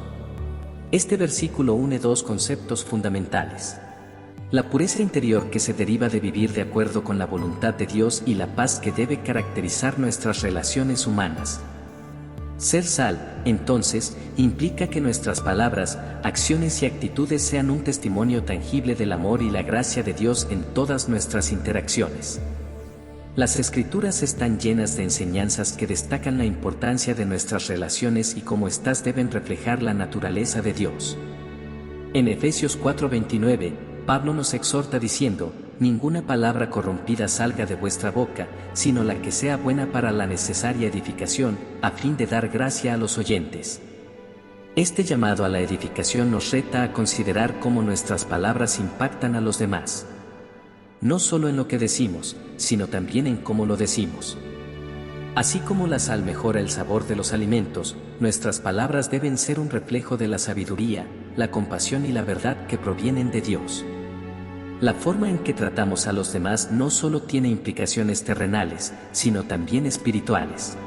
Este versículo une dos conceptos fundamentales: la pureza interior que se deriva de vivir de acuerdo con la voluntad de Dios y la paz que debe caracterizar nuestras relaciones humanas. Ser sal, entonces, implica que nuestras palabras, acciones y actitudes sean un testimonio tangible del amor y la gracia de Dios en todas nuestras interacciones. Las Escrituras están llenas de enseñanzas que destacan la importancia de nuestras relaciones y cómo éstas deben reflejar la naturaleza de Dios. En Efesios 4:29, Pablo nos exhorta diciendo: ninguna palabra corrompida salga de vuestra boca, sino la que sea buena para la necesaria edificación, a fin de dar gracia a los oyentes. Este llamado a la edificación nos reta a considerar cómo nuestras palabras impactan a los demás. No solo en lo que decimos, sino también en cómo lo decimos. Así como la sal mejora el sabor de los alimentos, nuestras palabras deben ser un reflejo de la sabiduría, la compasión y la verdad que provienen de Dios. La forma en que tratamos a los demás no solo tiene implicaciones terrenales, sino también espirituales.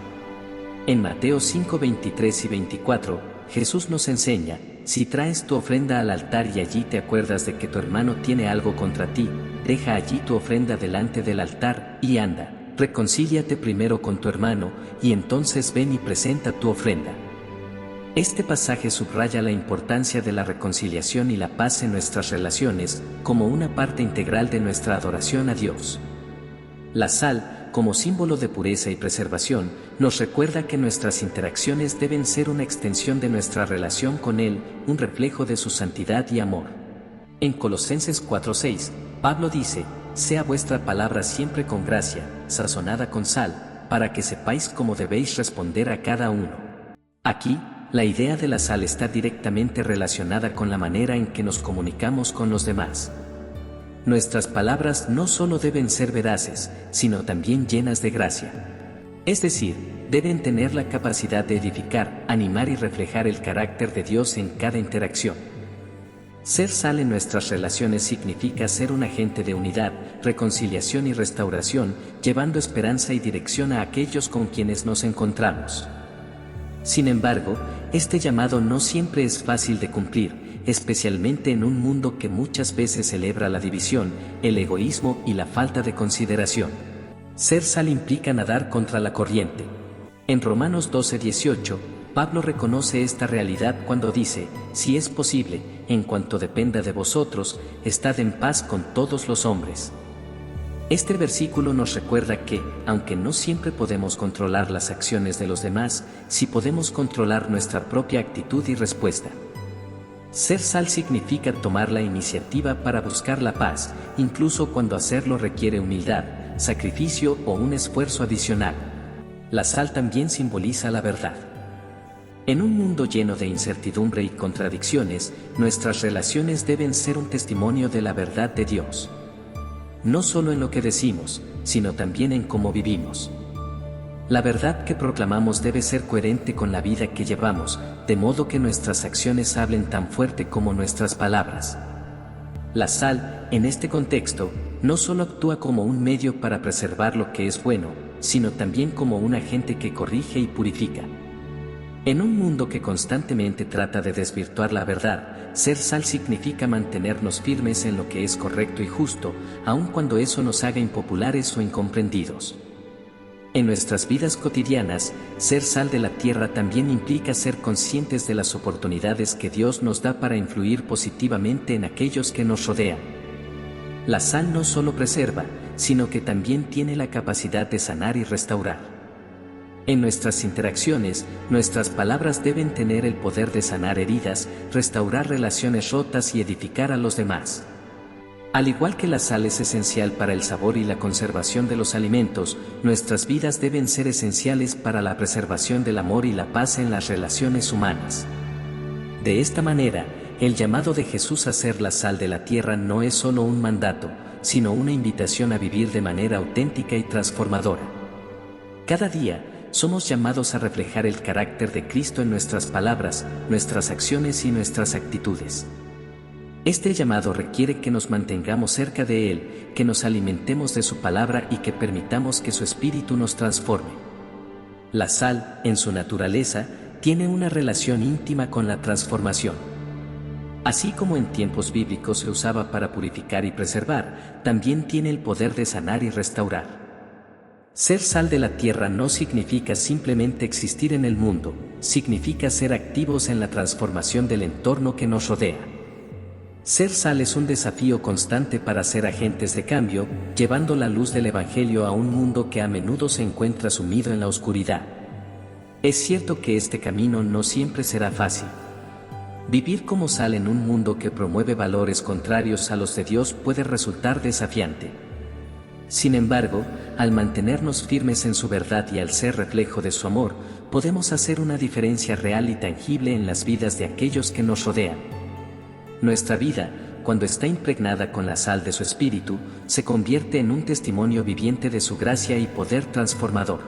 En Mateo 5:23 y 24, Jesús nos enseña: si traes tu ofrenda al altar y allí te acuerdas de que tu hermano tiene algo contra ti, deja allí tu ofrenda delante del altar, y anda, reconcíliate primero con tu hermano, y entonces ven y presenta tu ofrenda. Este pasaje subraya la importancia de la reconciliación y la paz en nuestras relaciones, como una parte integral de nuestra adoración a Dios. La sal, como símbolo de pureza y preservación, nos recuerda que nuestras interacciones deben ser una extensión de nuestra relación con Él, un reflejo de su santidad y amor. En Colosenses 4:6, Pablo dice: sea vuestra palabra siempre con gracia, sazonada con sal, para que sepáis cómo debéis responder a cada uno. Aquí, la idea de la sal está directamente relacionada con la manera en que nos comunicamos con los demás. Nuestras palabras no solo deben ser veraces, sino también llenas de gracia. Es decir, deben tener la capacidad de edificar, animar y reflejar el carácter de Dios en cada interacción. Ser sal en nuestras relaciones significa ser un agente de unidad, reconciliación y restauración, llevando esperanza y dirección a aquellos con quienes nos encontramos. Sin embargo, este llamado no siempre es fácil de cumplir, especialmente en un mundo que muchas veces celebra la división, el egoísmo y la falta de consideración. Ser sal implica nadar contra la corriente. En Romanos 12:18, Pablo reconoce esta realidad cuando dice: si es posible, en cuanto dependa de vosotros, estad en paz con todos los hombres. Este versículo nos recuerda que, aunque no siempre podemos controlar las acciones de los demás, sí podemos controlar nuestra propia actitud y respuesta. Ser sal significa tomar la iniciativa para buscar la paz, incluso cuando hacerlo requiere humildad, sacrificio o un esfuerzo adicional. La sal también simboliza la verdad. En un mundo lleno de incertidumbre y contradicciones, nuestras relaciones deben ser un testimonio de la verdad de Dios. No solo en lo que decimos, sino también en cómo vivimos. La verdad que proclamamos debe ser coherente con la vida que llevamos, de modo que nuestras acciones hablen tan fuerte como nuestras palabras. La sal, en este contexto, no solo actúa como un medio para preservar lo que es bueno, sino también como un agente que corrige y purifica. En un mundo que constantemente trata de desvirtuar la verdad, ser sal significa mantenernos firmes en lo que es correcto y justo, aun cuando eso nos haga impopulares o incomprendidos. En nuestras vidas cotidianas, ser sal de la tierra también implica ser conscientes de las oportunidades que Dios nos da para influir positivamente en aquellos que nos rodean. La sal no solo preserva, sino que también tiene la capacidad de sanar y restaurar. En nuestras interacciones, nuestras palabras deben tener el poder de sanar heridas, restaurar relaciones rotas y edificar a los demás. Al igual que la sal es esencial para el sabor y la conservación de los alimentos, nuestras vidas deben ser esenciales para la preservación del amor y la paz en las relaciones humanas. De esta manera, el llamado de Jesús a ser la sal de la tierra no es solo un mandato, sino una invitación a vivir de manera auténtica y transformadora. Cada día, somos llamados a reflejar el carácter de Cristo en nuestras palabras, nuestras acciones y nuestras actitudes. Este llamado requiere que nos mantengamos cerca de Él, que nos alimentemos de su palabra y que permitamos que su Espíritu nos transforme. La sal, en su naturaleza, tiene una relación íntima con la transformación. Así como en tiempos bíblicos se usaba para purificar y preservar, también tiene el poder de sanar y restaurar. Ser sal de la tierra no significa simplemente existir en el mundo, significa ser activos en la transformación del entorno que nos rodea. Ser sal es un desafío constante para ser agentes de cambio, llevando la luz del Evangelio a un mundo que a menudo se encuentra sumido en la oscuridad. Es cierto que este camino no siempre será fácil. Vivir como sal en un mundo que promueve valores contrarios a los de Dios puede resultar desafiante. Sin embargo, al mantenernos firmes en su verdad y al ser reflejo de su amor, podemos hacer una diferencia real y tangible en las vidas de aquellos que nos rodean. Nuestra vida, cuando está impregnada con la sal de su Espíritu, se convierte en un testimonio viviente de su gracia y poder transformador.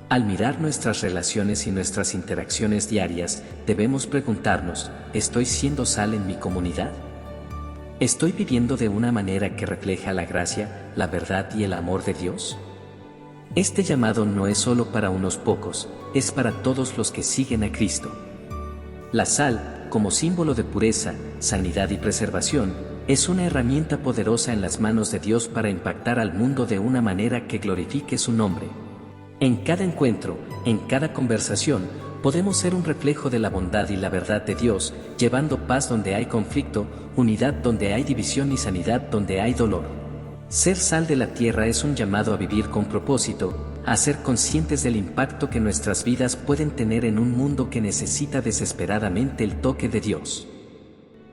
Al mirar nuestras relaciones y nuestras interacciones diarias, debemos preguntarnos, ¿estoy siendo sal en mi comunidad? ¿Estoy viviendo de una manera que refleja la gracia, la verdad y el amor de Dios? Este llamado no es solo para unos pocos, es para todos los que siguen a Cristo. La sal, como símbolo de pureza, sanidad y preservación, es una herramienta poderosa en las manos de Dios para impactar al mundo de una manera que glorifique su nombre. En cada encuentro, en cada conversación, podemos ser un reflejo de la bondad y la verdad de Dios, llevando paz donde hay conflicto, unidad donde hay división y sanidad donde hay dolor. Ser sal de la tierra es un llamado a vivir con propósito, a ser conscientes del impacto que nuestras vidas pueden tener en un mundo que necesita desesperadamente el toque de Dios.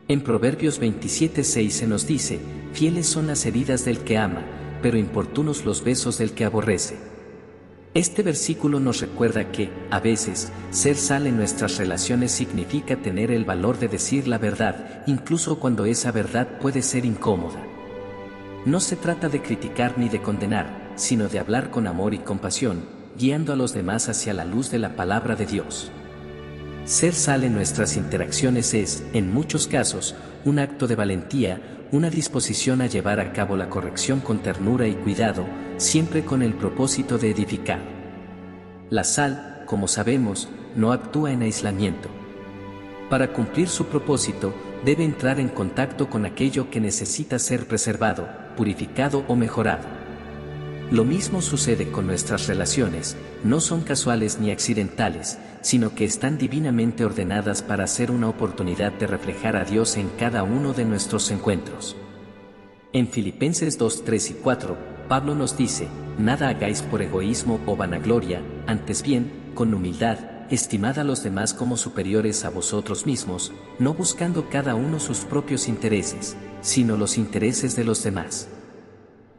En Proverbios 27:6 se nos dice, fieles son las heridas del que ama, pero importunos los besos del que aborrece. Este versículo nos recuerda que, a veces, ser sal en nuestras relaciones significa tener el valor de decir la verdad, incluso cuando esa verdad puede ser incómoda. No se trata de criticar ni de condenar, sino de hablar con amor y compasión, guiando a los demás hacia la luz de la palabra de Dios. Ser sal en nuestras interacciones es, en muchos casos, un acto de valentía, una disposición a llevar a cabo la corrección con ternura y cuidado, siempre con el propósito de edificar. La sal, como sabemos, no actúa en aislamiento. Para cumplir su propósito, debe entrar en contacto con aquello que necesita ser preservado, purificado o mejorado. Lo mismo sucede con nuestras relaciones, no son casuales ni accidentales, sino que están divinamente ordenadas para ser una oportunidad de reflejar a Dios en cada uno de nuestros encuentros. En Filipenses 2, 3 y 4, Pablo nos dice, nada hagáis por egoísmo o vanagloria, antes bien, con humildad, estimad a los demás como superiores a vosotros mismos, no buscando cada uno sus propios intereses, sino los intereses de los demás.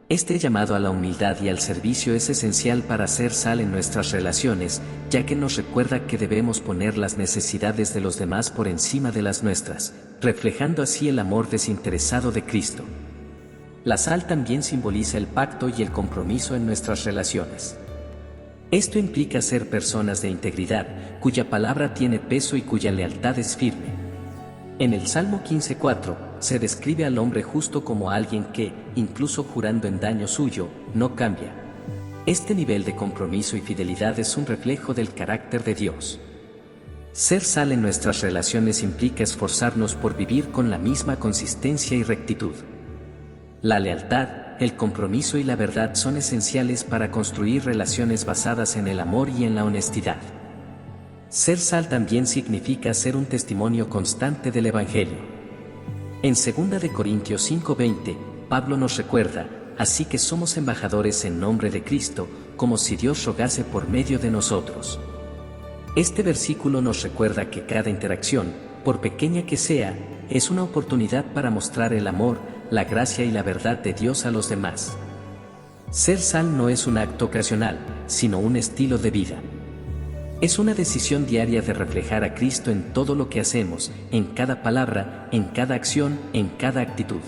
Este llamado a la humildad y al servicio es esencial para hacer sal en nuestras relaciones, ya que nos recuerda que debemos poner las necesidades de los demás por encima de las nuestras, reflejando así el amor desinteresado de Cristo. La sal también simboliza el pacto y el compromiso en nuestras relaciones. Esto implica ser personas de integridad, cuya palabra tiene peso y cuya lealtad es firme. En el Salmo 15:4, se describe al hombre justo como alguien que, incluso jurando en daño suyo, no cambia. Este nivel de compromiso y fidelidad es un reflejo del carácter de Dios. Ser sal en nuestras relaciones implica esforzarnos por vivir con la misma consistencia y rectitud. La lealtad, el compromiso y la verdad son esenciales para construir relaciones basadas en el amor y en la honestidad. Ser sal también significa ser un testimonio constante del Evangelio. En 2 Corintios 5:20, Pablo nos recuerda, así que somos embajadores en nombre de Cristo, como si Dios rogase por medio de nosotros. Este versículo nos recuerda que cada interacción, por pequeña que sea, es una oportunidad para mostrar el amor, la gracia y la verdad de Dios a los demás. Ser sal no es un acto ocasional, sino un estilo de vida. Es una decisión diaria de reflejar a Cristo en todo lo que hacemos, en cada palabra, en cada acción, en cada actitud.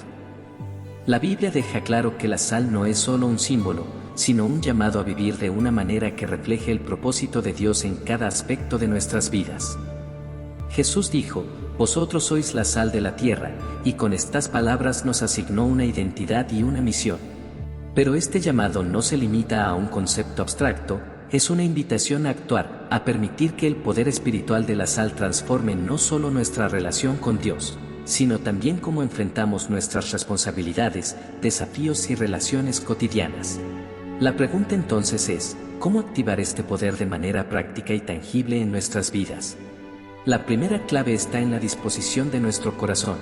La Biblia deja claro que la sal no es solo un símbolo, sino un llamado a vivir de una manera que refleje el propósito de Dios en cada aspecto de nuestras vidas. Jesús dijo, vosotros sois la sal de la tierra, y con estas palabras nos asignó una identidad y una misión. Pero este llamado no se limita a un concepto abstracto, es una invitación a actuar, a permitir que el poder espiritual de la sal transforme no solo nuestra relación con Dios, sino también cómo enfrentamos nuestras responsabilidades, desafíos y relaciones cotidianas. La pregunta entonces es, ¿cómo activar este poder de manera práctica y tangible en nuestras vidas? La primera clave está en la disposición de nuestro corazón.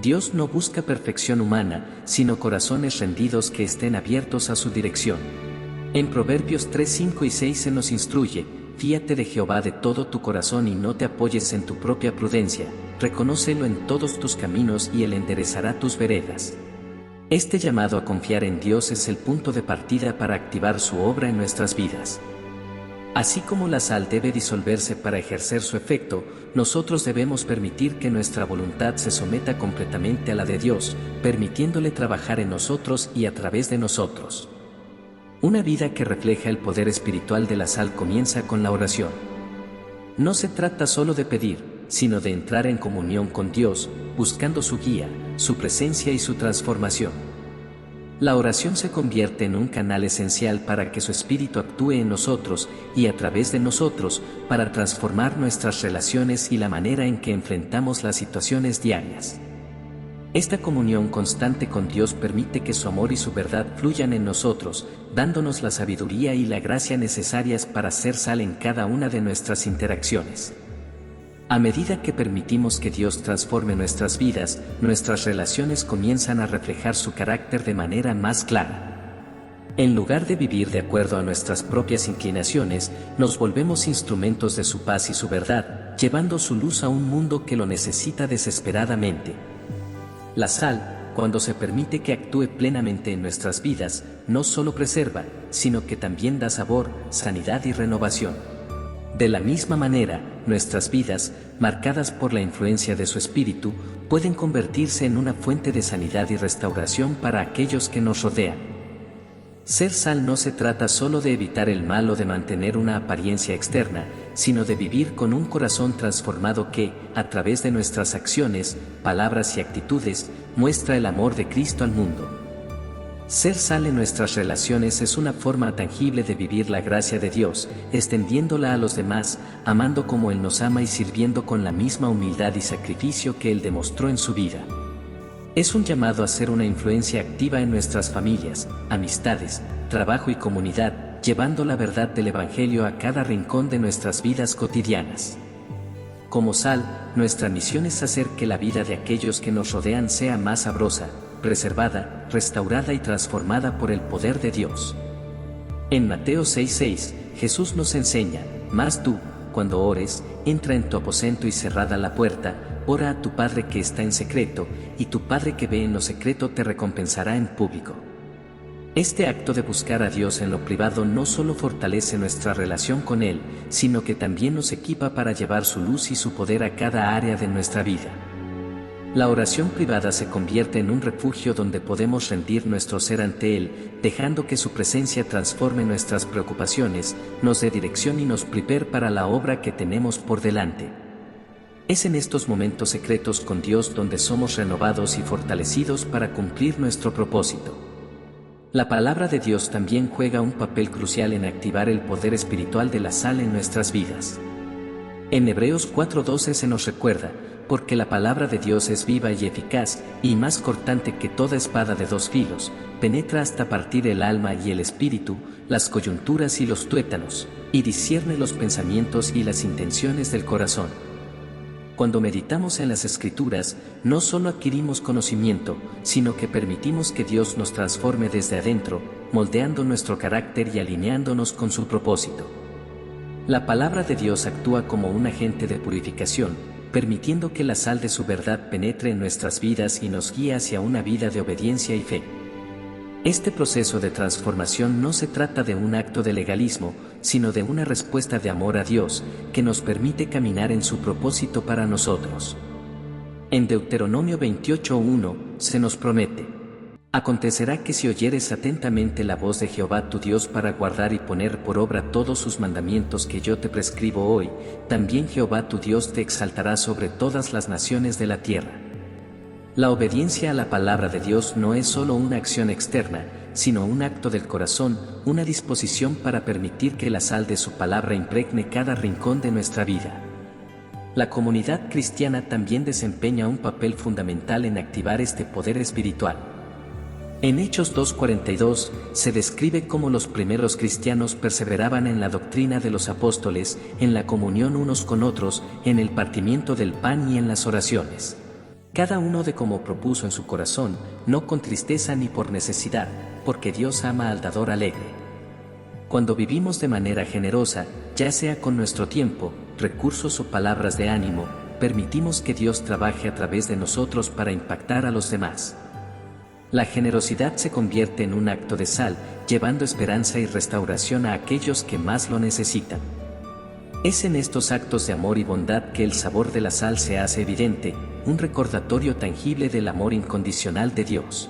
Dios no busca perfección humana, sino corazones rendidos que estén abiertos a su dirección. En Proverbios 3, 5 y 6 se nos instruye: fíate de Jehová de todo tu corazón y no te apoyes en tu propia prudencia, reconócelo en todos tus caminos y Él enderezará tus veredas. Este llamado a confiar en Dios es el punto de partida para activar su obra en nuestras vidas. Así como la sal debe disolverse para ejercer su efecto, nosotros debemos permitir que nuestra voluntad se someta completamente a la de Dios, permitiéndole trabajar en nosotros y a través de nosotros. Una vida que refleja el poder espiritual de la sal comienza con la oración. No se trata solo de pedir, sino de entrar en comunión con Dios, buscando su guía, su presencia y su transformación. La oración se convierte en un canal esencial para que su Espíritu actúe en nosotros y a través de nosotros para transformar nuestras relaciones y la manera en que enfrentamos las situaciones diarias. Esta comunión constante con Dios permite que su amor y su verdad fluyan en nosotros, dándonos la sabiduría y la gracia necesarias para ser sal en cada una de nuestras interacciones. A medida que permitimos que Dios transforme nuestras vidas, nuestras relaciones comienzan a reflejar su carácter de manera más clara. En lugar de vivir de acuerdo a nuestras propias inclinaciones, nos volvemos instrumentos de su paz y su verdad, llevando su luz a un mundo que lo necesita desesperadamente. La sal, cuando se permite que actúe plenamente en nuestras vidas, no solo preserva, sino que también da sabor, sanidad y renovación. De la misma manera, nuestras vidas, marcadas por la influencia de su Espíritu, pueden convertirse en una fuente de sanidad y restauración para aquellos que nos rodean. Ser sal no se trata solo de evitar el mal o de mantener una apariencia externa, sino de vivir con un corazón transformado que, a través de nuestras acciones, palabras y actitudes, muestra el amor de Cristo al mundo. Ser sal en nuestras relaciones es una forma tangible de vivir la gracia de Dios, extendiéndola a los demás, amando como Él nos ama y sirviendo con la misma humildad y sacrificio que Él demostró en su vida. Es un llamado a ser una influencia activa en nuestras familias, amistades, trabajo y comunidad, llevando la verdad del Evangelio a cada rincón de nuestras vidas cotidianas. Como sal, nuestra misión es hacer que la vida de aquellos que nos rodean sea más sabrosa, preservada, restaurada y transformada por el poder de Dios. En Mateo 6:6, Jesús nos enseña: mas tú, cuando ores, entra en tu aposento y cerrada la puerta, ora a tu Padre que está en secreto, y tu Padre que ve en lo secreto te recompensará en público. Este acto de buscar a Dios en lo privado no solo fortalece nuestra relación con Él, sino que también nos equipa para llevar su luz y su poder a cada área de nuestra vida. La oración privada se convierte en un refugio donde podemos rendir nuestro ser ante Él, dejando que su presencia transforme nuestras preocupaciones, nos dé dirección y nos prepare para la obra que tenemos por delante. Es en estos momentos secretos con Dios donde somos renovados y fortalecidos para cumplir nuestro propósito. La palabra de Dios también juega un papel crucial en activar el poder espiritual de la sal en nuestras vidas. En Hebreos 4:12 se nos recuerda: porque la palabra de Dios es viva y eficaz, y más cortante que toda espada de dos filos, penetra hasta partir el alma y el espíritu, las coyunturas y los tuétanos, y discierne los pensamientos y las intenciones del corazón. Cuando meditamos en las Escrituras, no solo adquirimos conocimiento, sino que permitimos que Dios nos transforme desde adentro, moldeando nuestro carácter y alineándonos con su propósito. La palabra de Dios actúa como un agente de purificación, permitiendo que la sal de su verdad penetre en nuestras vidas y nos guíe hacia una vida de obediencia y fe. Este proceso de transformación no se trata de un acto de legalismo, sino de una respuesta de amor a Dios, que nos permite caminar en su propósito para nosotros. En Deuteronomio 28:1 se nos promete: acontecerá que si oyeres atentamente la voz de Jehová tu Dios para guardar y poner por obra todos sus mandamientos que yo te prescribo hoy, también Jehová tu Dios te exaltará sobre todas las naciones de la tierra. La obediencia a la palabra de Dios no es solo una acción externa, sino un acto del corazón, una disposición para permitir que la sal de su palabra impregne cada rincón de nuestra vida. La comunidad cristiana también desempeña un papel fundamental en activar este poder espiritual. En Hechos 2:42 se describe cómo los primeros cristianos perseveraban en la doctrina de los apóstoles, en la comunión unos con otros, en el partimiento del pan y en las oraciones. Cada uno de como propuso en su corazón, no con tristeza ni por necesidad, porque Dios ama al dador alegre. Cuando vivimos de manera generosa, ya sea con nuestro tiempo, recursos o palabras de ánimo, permitimos que Dios trabaje a través de nosotros para impactar a los demás. La generosidad se convierte en un acto de sal, llevando esperanza y restauración a aquellos que más lo necesitan. Es en estos actos de amor y bondad que el sabor de la sal se hace evidente, un recordatorio tangible del amor incondicional de Dios.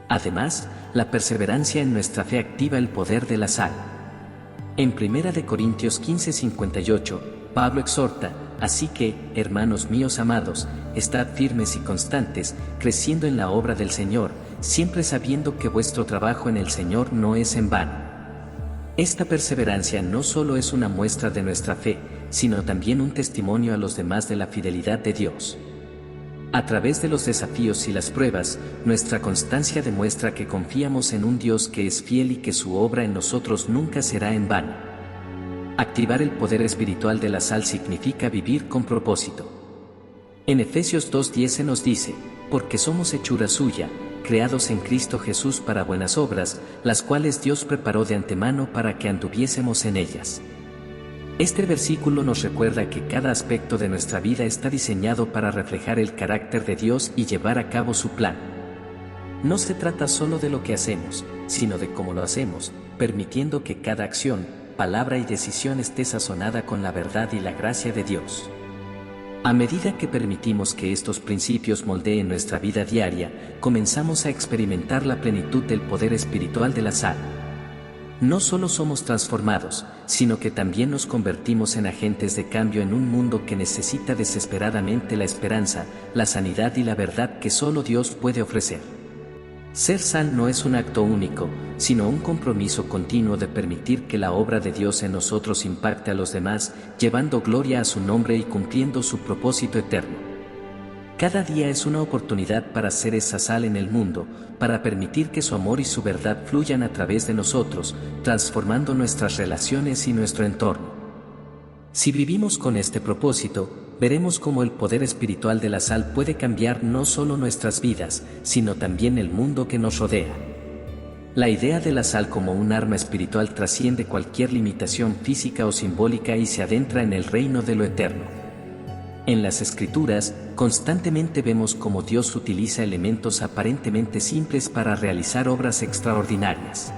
Además, la perseverancia en nuestra fe activa el poder de la sal. En 1 Corintios 15:58, Pablo exhorta: así que, hermanos míos amados, estad firmes y constantes, creciendo en la obra del Señor, siempre sabiendo que vuestro trabajo en el Señor no es en vano. Esta perseverancia no solo es una muestra de nuestra fe, sino también un testimonio a los demás de la fidelidad de Dios. A través de los desafíos y las pruebas, nuestra constancia demuestra que confiamos en un Dios que es fiel y que su obra en nosotros nunca será en vano. Activar el poder espiritual de la sal significa vivir con propósito. En Efesios 2:10 se nos dice: porque somos hechura suya, creados en Cristo Jesús para buenas obras, las cuales Dios preparó de antemano para que anduviésemos en ellas. Este versículo nos recuerda que cada aspecto de nuestra vida está diseñado para reflejar el carácter de Dios y llevar a cabo su plan. No se trata solo de lo que hacemos, sino de cómo lo hacemos, permitiendo que cada acción, palabra y decisión esté sazonada con la verdad y la gracia de Dios. A medida que permitimos que estos principios moldeen nuestra vida diaria, comenzamos a experimentar la plenitud del poder espiritual de la sal. No solo somos transformados, sino que también nos convertimos en agentes de cambio en un mundo que necesita desesperadamente la esperanza, la sanidad y la verdad que solo Dios puede ofrecer. Ser sal no es un acto único, sino un compromiso continuo de permitir que la obra de Dios en nosotros impacte a los demás, llevando gloria a su nombre y cumpliendo su propósito eterno. Cada día es una oportunidad para ser esa sal en el mundo, para permitir que su amor y su verdad fluyan a través de nosotros, transformando nuestras relaciones y nuestro entorno. Si vivimos con este propósito, veremos cómo el poder espiritual de la sal puede cambiar no solo nuestras vidas, sino también el mundo que nos rodea. La idea de la sal como un arma espiritual trasciende cualquier limitación física o simbólica y se adentra en el reino de lo eterno. En las Escrituras, constantemente vemos cómo Dios utiliza elementos aparentemente simples para realizar obras extraordinarias.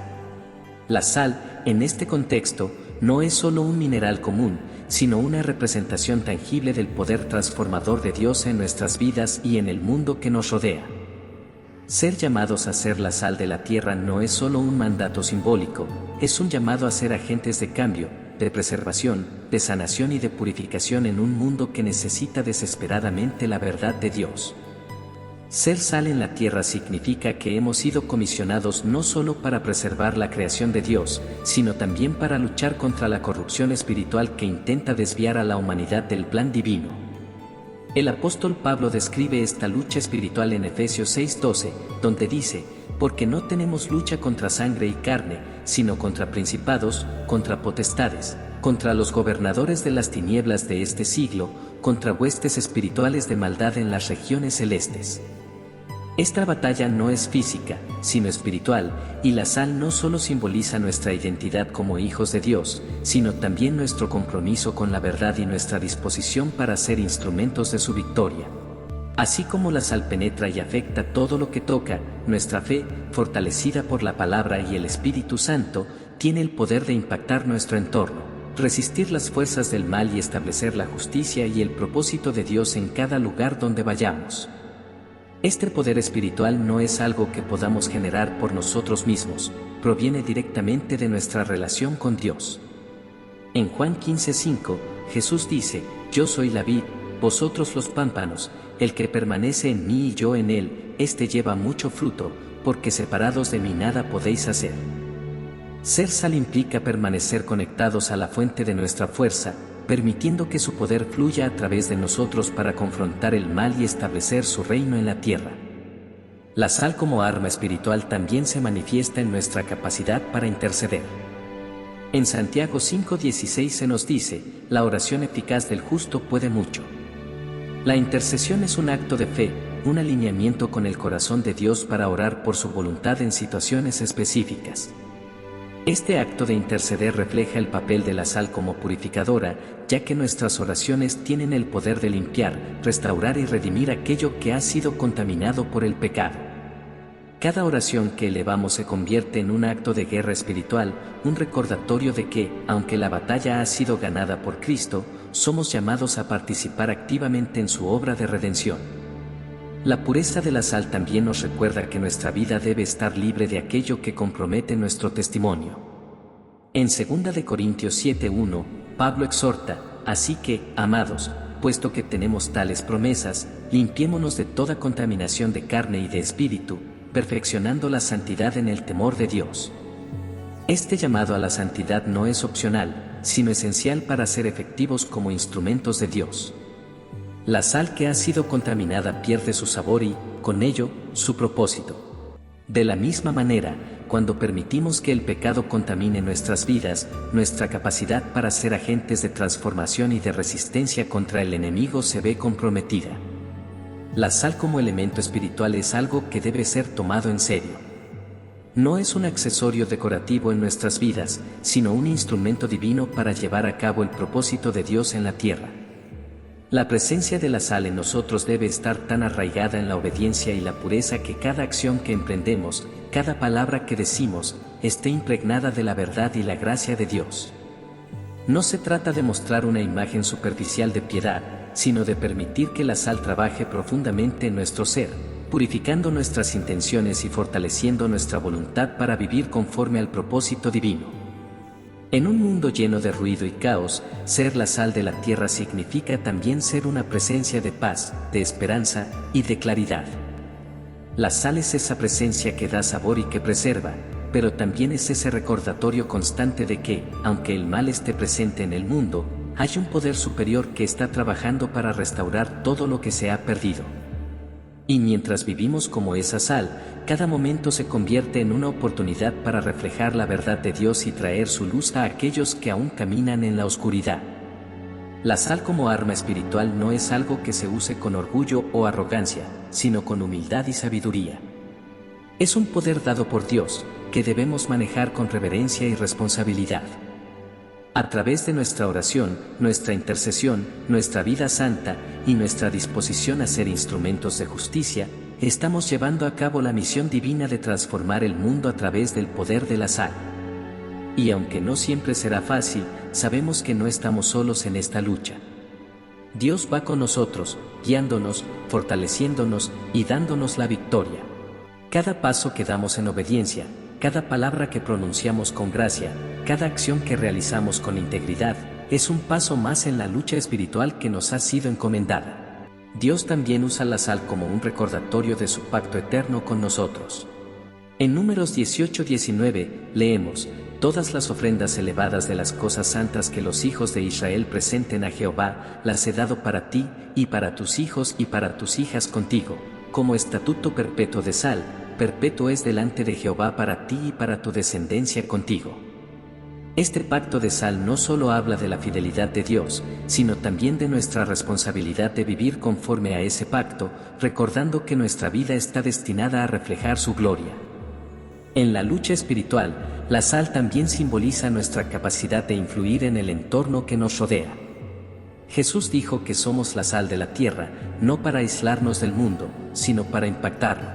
La sal, en este contexto, no es solo un mineral común, sino una representación tangible del poder transformador de Dios en nuestras vidas y en el mundo que nos rodea. Ser llamados a ser la sal de la tierra no es solo un mandato simbólico, es un llamado a ser agentes de cambio, de preservación, de sanación y de purificación en un mundo que necesita desesperadamente la verdad de Dios. Ser sal en la tierra significa que hemos sido comisionados no solo para preservar la creación de Dios, sino también para luchar contra la corrupción espiritual que intenta desviar a la humanidad del plan divino. El apóstol Pablo describe esta lucha espiritual en Efesios 6:12, donde dice: porque no tenemos lucha contra sangre y carne, sino contra principados, contra potestades, contra los gobernadores de las tinieblas de este siglo, contra huestes espirituales de maldad en las regiones celestes. Esta batalla no es física, sino espiritual, y la sal no solo simboliza nuestra identidad como hijos de Dios, sino también nuestro compromiso con la verdad y nuestra disposición para ser instrumentos de su victoria. Así como la sal penetra y afecta todo lo que toca, nuestra fe, fortalecida por la palabra y el Espíritu Santo, tiene el poder de impactar nuestro entorno, resistir las fuerzas del mal y establecer la justicia y el propósito de Dios en cada lugar donde vayamos. Este poder espiritual no es algo que podamos generar por nosotros mismos, proviene directamente de nuestra relación con Dios. En Juan 15:5, Jesús dice: yo soy la vid, vosotros los pámpanos, el que permanece en mí y yo en él, éste lleva mucho fruto, porque separados de mí nada podéis hacer. Ser sal implica permanecer conectados a la fuente de nuestra fuerza, permitiendo que su poder fluya a través de nosotros para confrontar el mal y establecer su reino en la tierra. La sal como arma espiritual también se manifiesta en nuestra capacidad para interceder. En Santiago 5:16 se nos dice: la oración eficaz del justo puede mucho. La intercesión es un acto de fe, un alineamiento con el corazón de Dios para orar por su voluntad en situaciones específicas. Este acto de interceder refleja el papel de la sal como purificadora, ya que nuestras oraciones tienen el poder de limpiar, restaurar y redimir aquello que ha sido contaminado por el pecado. Cada oración que elevamos se convierte en un acto de guerra espiritual, un recordatorio de que, aunque la batalla ha sido ganada por Cristo, somos llamados a participar activamente en su obra de redención. La pureza de la sal también nos recuerda que nuestra vida debe estar libre de aquello que compromete nuestro testimonio. En 2 Corintios 7:1, Pablo exhorta: así que, amados, puesto que tenemos tales promesas, limpiémonos de toda contaminación de carne y de espíritu, perfeccionando la santidad en el temor de Dios. Este llamado a la santidad no es opcional, sino esencial para ser efectivos como instrumentos de Dios. La sal que ha sido contaminada pierde su sabor y, con ello, su propósito. De la misma manera, cuando permitimos que el pecado contamine nuestras vidas, nuestra capacidad para ser agentes de transformación y de resistencia contra el enemigo se ve comprometida. La sal como elemento espiritual es algo que debe ser tomado en serio. No es un accesorio decorativo en nuestras vidas, sino un instrumento divino para llevar a cabo el propósito de Dios en la tierra. La presencia de la sal en nosotros debe estar tan arraigada en la obediencia y la pureza que cada acción que emprendemos, cada palabra que decimos, esté impregnada de la verdad y la gracia de Dios. No se trata de mostrar una imagen superficial de piedad, sino de permitir que la sal trabaje profundamente en nuestro ser, purificando nuestras intenciones y fortaleciendo nuestra voluntad para vivir conforme al propósito divino. En un mundo lleno de ruido y caos, ser la sal de la tierra significa también ser una presencia de paz, de esperanza y de claridad. La sal es esa presencia que da sabor y que preserva, pero también es ese recordatorio constante de que, aunque el mal esté presente en el mundo, hay un poder superior que está trabajando para restaurar todo lo que se ha perdido. Y mientras vivimos como esa sal, cada momento se convierte en una oportunidad para reflejar la verdad de Dios y traer su luz a aquellos que aún caminan en la oscuridad. La sal como arma espiritual no es algo que se use con orgullo o arrogancia, sino con humildad y sabiduría. Es un poder dado por Dios, que debemos manejar con reverencia y responsabilidad. A través de nuestra oración, nuestra intercesión, nuestra vida santa y nuestra disposición a ser instrumentos de justicia, estamos llevando a cabo la misión divina de transformar el mundo a través del poder de la sal. Y aunque no siempre será fácil, sabemos que no estamos solos en esta lucha. Dios va con nosotros, guiándonos, fortaleciéndonos y dándonos la victoria. Cada paso que damos en obediencia, cada palabra que pronunciamos con gracia, cada acción que realizamos con integridad, es un paso más en la lucha espiritual que nos ha sido encomendada. Dios también usa la sal como un recordatorio de su pacto eterno con nosotros. En Números 18:19, leemos: todas las ofrendas elevadas de las cosas santas que los hijos de Israel presenten a Jehová, las he dado para ti, y para tus hijos y para tus hijas contigo, como estatuto perpetuo de sal, perpetuo es delante de Jehová para ti y para tu descendencia contigo. Este pacto de sal no solo habla de la fidelidad de Dios, sino también de nuestra responsabilidad de vivir conforme a ese pacto, recordando que nuestra vida está destinada a reflejar su gloria. En la lucha espiritual, la sal también simboliza nuestra capacidad de influir en el entorno que nos rodea. Jesús dijo que somos la sal de la tierra, no para aislarnos del mundo, sino para impactarlo.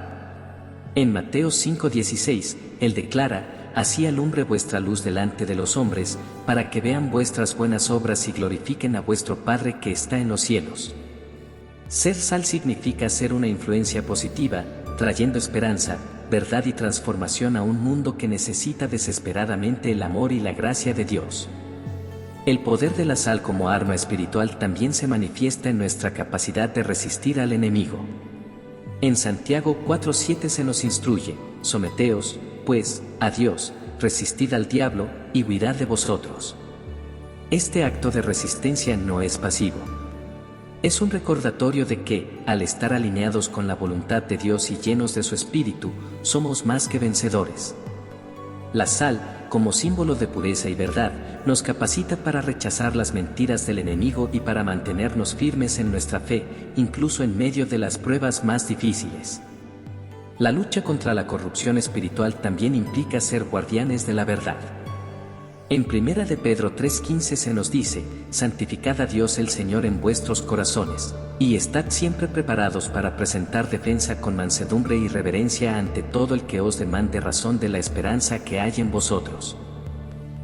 En Mateo 5:16, Él declara: así alumbre vuestra luz delante de los hombres, para que vean vuestras buenas obras y glorifiquen a vuestro Padre que está en los cielos. Ser sal significa ser una influencia positiva, trayendo esperanza, verdad y transformación a un mundo que necesita desesperadamente el amor y la gracia de Dios. El poder de la sal como arma espiritual también se manifiesta en nuestra capacidad de resistir al enemigo. En Santiago 4:7 se nos instruye: someteos, pues, a Dios, resistid al diablo, y huirá de vosotros. Este acto de resistencia no es pasivo. Es un recordatorio de que, al estar alineados con la voluntad de Dios y llenos de su espíritu, somos más que vencedores. La sal, como símbolo de pureza y verdad, nos capacita para rechazar las mentiras del enemigo y para mantenernos firmes en nuestra fe, incluso en medio de las pruebas más difíciles. La lucha contra la corrupción espiritual también implica ser guardianes de la verdad. En 1 de Pedro 3:15 se nos dice: santificad a Dios el Señor en vuestros corazones, y estad siempre preparados para presentar defensa con mansedumbre y reverencia ante todo el que os demande razón de la esperanza que hay en vosotros.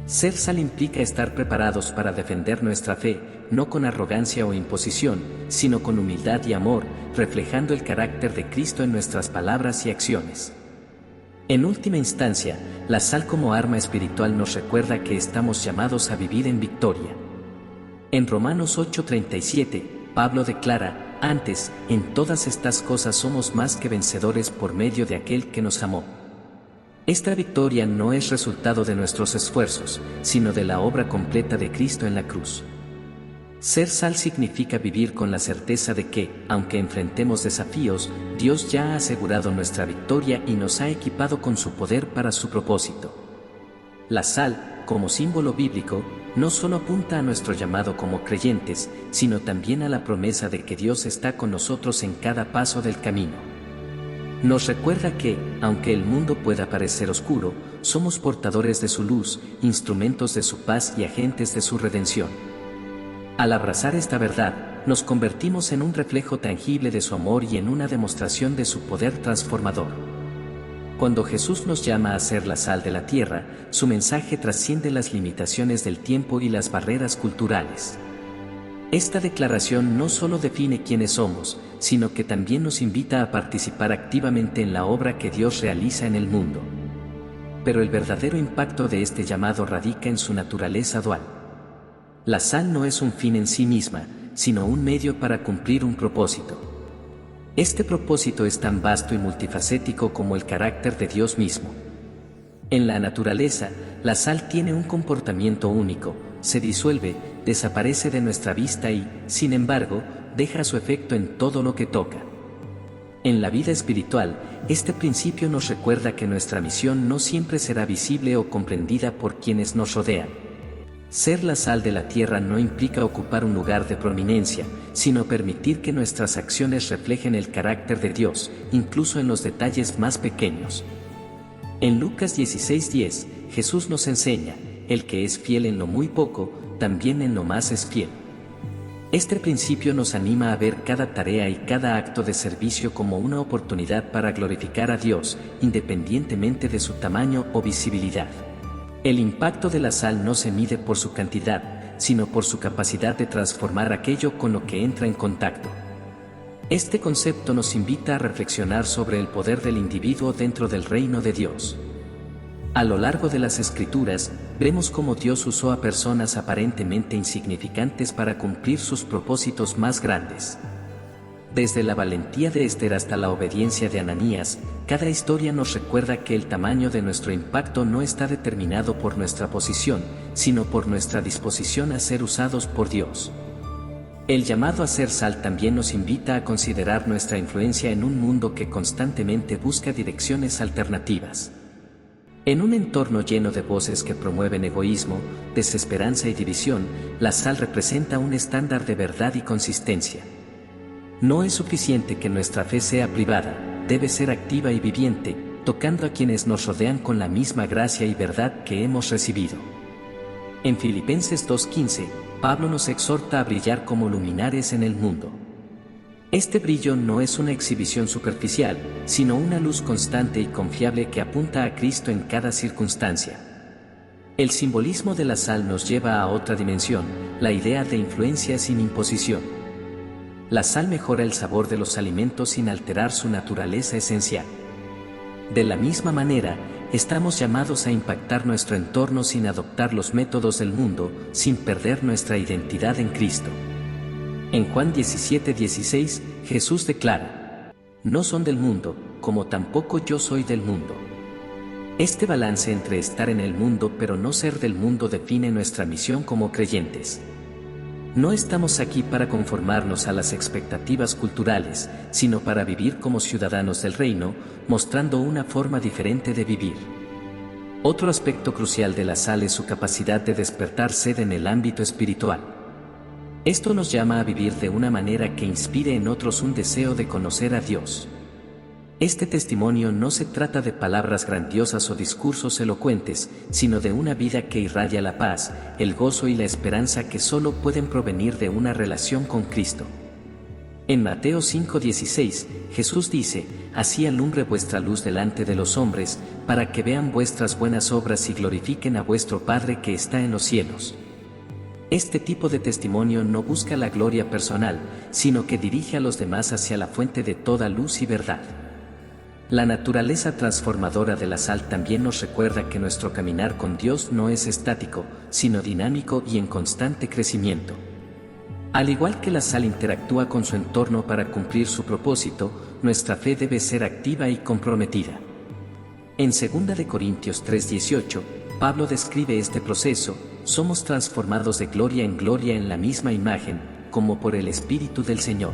Ser sal implica estar preparados para defender nuestra fe, no con arrogancia o imposición, sino con humildad y amor, reflejando el carácter de Cristo en nuestras palabras y acciones. En última instancia, la sal como arma espiritual nos recuerda que estamos llamados a vivir en victoria. En Romanos 8:37, Pablo declara: antes, en todas estas cosas somos más que vencedores por medio de aquel que nos amó. Esta victoria no es resultado de nuestros esfuerzos, sino de la obra completa de Cristo en la cruz. Ser sal significa vivir con la certeza de que, aunque enfrentemos desafíos, Dios ya ha asegurado nuestra victoria y nos ha equipado con su poder para su propósito. La sal, como símbolo bíblico, no solo apunta a nuestro llamado como creyentes, sino también a la promesa de que Dios está con nosotros en cada paso del camino. Nos recuerda que, aunque el mundo pueda parecer oscuro, somos portadores de su luz, instrumentos de su paz y agentes de su redención. Al abrazar esta verdad, nos convertimos en un reflejo tangible de su amor y en una demostración de su poder transformador. Cuando Jesús nos llama a ser la sal de la tierra, su mensaje trasciende las limitaciones del tiempo y las barreras culturales. Esta declaración no solo define quiénes somos, sino que también nos invita a participar activamente en la obra que Dios realiza en el mundo. Pero el verdadero impacto de este llamado radica en su naturaleza dual. La sal no es un fin en sí misma, sino un medio para cumplir un propósito. Este propósito es tan vasto y multifacético como el carácter de Dios mismo. En la naturaleza, la sal tiene un comportamiento único: se disuelve, desaparece de nuestra vista y, sin embargo, deja su efecto en todo lo que toca. En la vida espiritual, este principio nos recuerda que nuestra misión no siempre será visible o comprendida por quienes nos rodean. Ser la sal de la tierra no implica ocupar un lugar de prominencia, sino permitir que nuestras acciones reflejen el carácter de Dios, incluso en los detalles más pequeños. En Lucas 16:10, Jesús nos enseña: el que es fiel en lo muy poco, también en lo más es fiel. Este principio nos anima a ver cada tarea y cada acto de servicio como una oportunidad para glorificar a Dios, independientemente de su tamaño o visibilidad. El impacto de la sal no se mide por su cantidad, sino por su capacidad de transformar aquello con lo que entra en contacto. Este concepto nos invita a reflexionar sobre el poder del individuo dentro del reino de Dios. A lo largo de las Escrituras, vemos cómo Dios usó a personas aparentemente insignificantes para cumplir sus propósitos más grandes. Desde la valentía de Esther hasta la obediencia de Ananías, cada historia nos recuerda que el tamaño de nuestro impacto no está determinado por nuestra posición, sino por nuestra disposición a ser usados por Dios. El llamado a ser sal también nos invita a considerar nuestra influencia en un mundo que constantemente busca direcciones alternativas. En un entorno lleno de voces que promueven egoísmo, desesperanza y división, la sal representa un estándar de verdad y consistencia. No es suficiente que nuestra fe sea privada, debe ser activa y viviente, tocando a quienes nos rodean con la misma gracia y verdad que hemos recibido. En Filipenses 2:15, Pablo nos exhorta a brillar como luminares en el mundo. Este brillo no es una exhibición superficial, sino una luz constante y confiable que apunta a Cristo en cada circunstancia. El simbolismo de la sal nos lleva a otra dimensión, la idea de influencia sin imposición. La sal mejora el sabor de los alimentos sin alterar su naturaleza esencial. De la misma manera, estamos llamados a impactar nuestro entorno sin adoptar los métodos del mundo, sin perder nuestra identidad en Cristo. En Juan 17:16, Jesús declara: no son del mundo, como tampoco yo soy del mundo. Este balance entre estar en el mundo pero no ser del mundo define nuestra misión como creyentes. No estamos aquí para conformarnos a las expectativas culturales, sino para vivir como ciudadanos del reino, mostrando una forma diferente de vivir. Otro aspecto crucial de la sal es su capacidad de despertar sed en el ámbito espiritual. Esto nos llama a vivir de una manera que inspire en otros un deseo de conocer a Dios. Este testimonio no se trata de palabras grandiosas o discursos elocuentes, sino de una vida que irradia la paz, el gozo y la esperanza que solo pueden provenir de una relación con Cristo. En Mateo 5:16, Jesús dice: «Así alumbre vuestra luz delante de los hombres, para que vean vuestras buenas obras y glorifiquen a vuestro Padre que está en los cielos». Este tipo de testimonio no busca la gloria personal, sino que dirige a los demás hacia la fuente de toda luz y verdad. La naturaleza transformadora de la sal también nos recuerda que nuestro caminar con Dios no es estático, sino dinámico y en constante crecimiento. Al igual que la sal interactúa con su entorno para cumplir su propósito, nuestra fe debe ser activa y comprometida. En 2 Corintios 3:18, Pablo describe este proceso: somos transformados de gloria en la misma imagen, como por el Espíritu del Señor.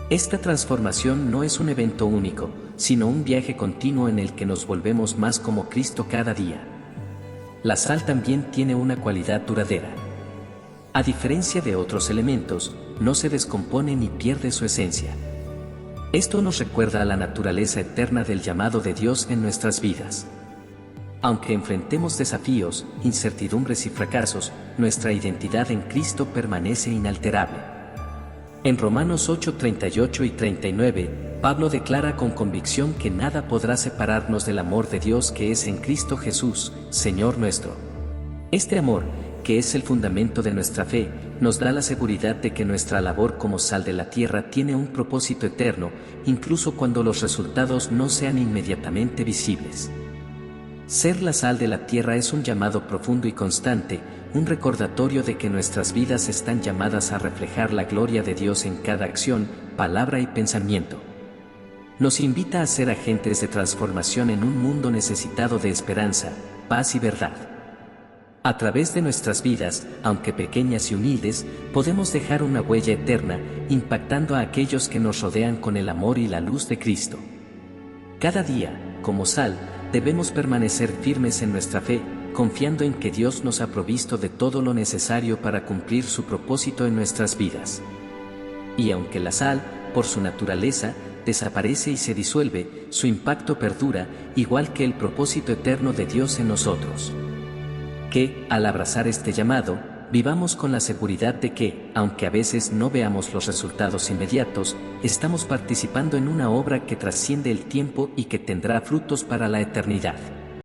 Esta transformación no es un evento único, sino un viaje continuo en el que nos volvemos más como Cristo cada día. La sal también tiene una cualidad duradera. A diferencia de otros elementos, no se descompone ni pierde su esencia. Esto nos recuerda a la naturaleza eterna del llamado de Dios en nuestras vidas. Aunque enfrentemos desafíos, incertidumbres y fracasos, nuestra identidad en Cristo permanece inalterable. En Romanos 8:38 y 39, Pablo declara con convicción que nada podrá separarnos del amor de Dios que es en Cristo Jesús, Señor nuestro. Este amor, que es el fundamento de nuestra fe, nos da la seguridad de que nuestra labor como sal de la tierra tiene un propósito eterno, incluso cuando los resultados no sean inmediatamente visibles. Ser la sal de la tierra es un llamado profundo y constante, un recordatorio de que nuestras vidas están llamadas a reflejar la gloria de Dios en cada acción, palabra y pensamiento. Nos invita a ser agentes de transformación en un mundo necesitado de esperanza, paz y verdad. A través de nuestras vidas, aunque pequeñas y humildes, podemos dejar una huella eterna, impactando a aquellos que nos rodean con el amor y la luz de Cristo. Cada día, como sal, debemos permanecer firmes en nuestra fe, confiando en que Dios nos ha provisto de todo lo necesario para cumplir su propósito en nuestras vidas. Y aunque la sal, por su naturaleza, desaparece y se disuelve, su impacto perdura, igual que el propósito eterno de Dios en nosotros. Que, al abrazar este llamado, vivamos con la seguridad de que, aunque a veces no veamos los resultados inmediatos, estamos participando en una obra que trasciende el tiempo y que tendrá frutos para la eternidad.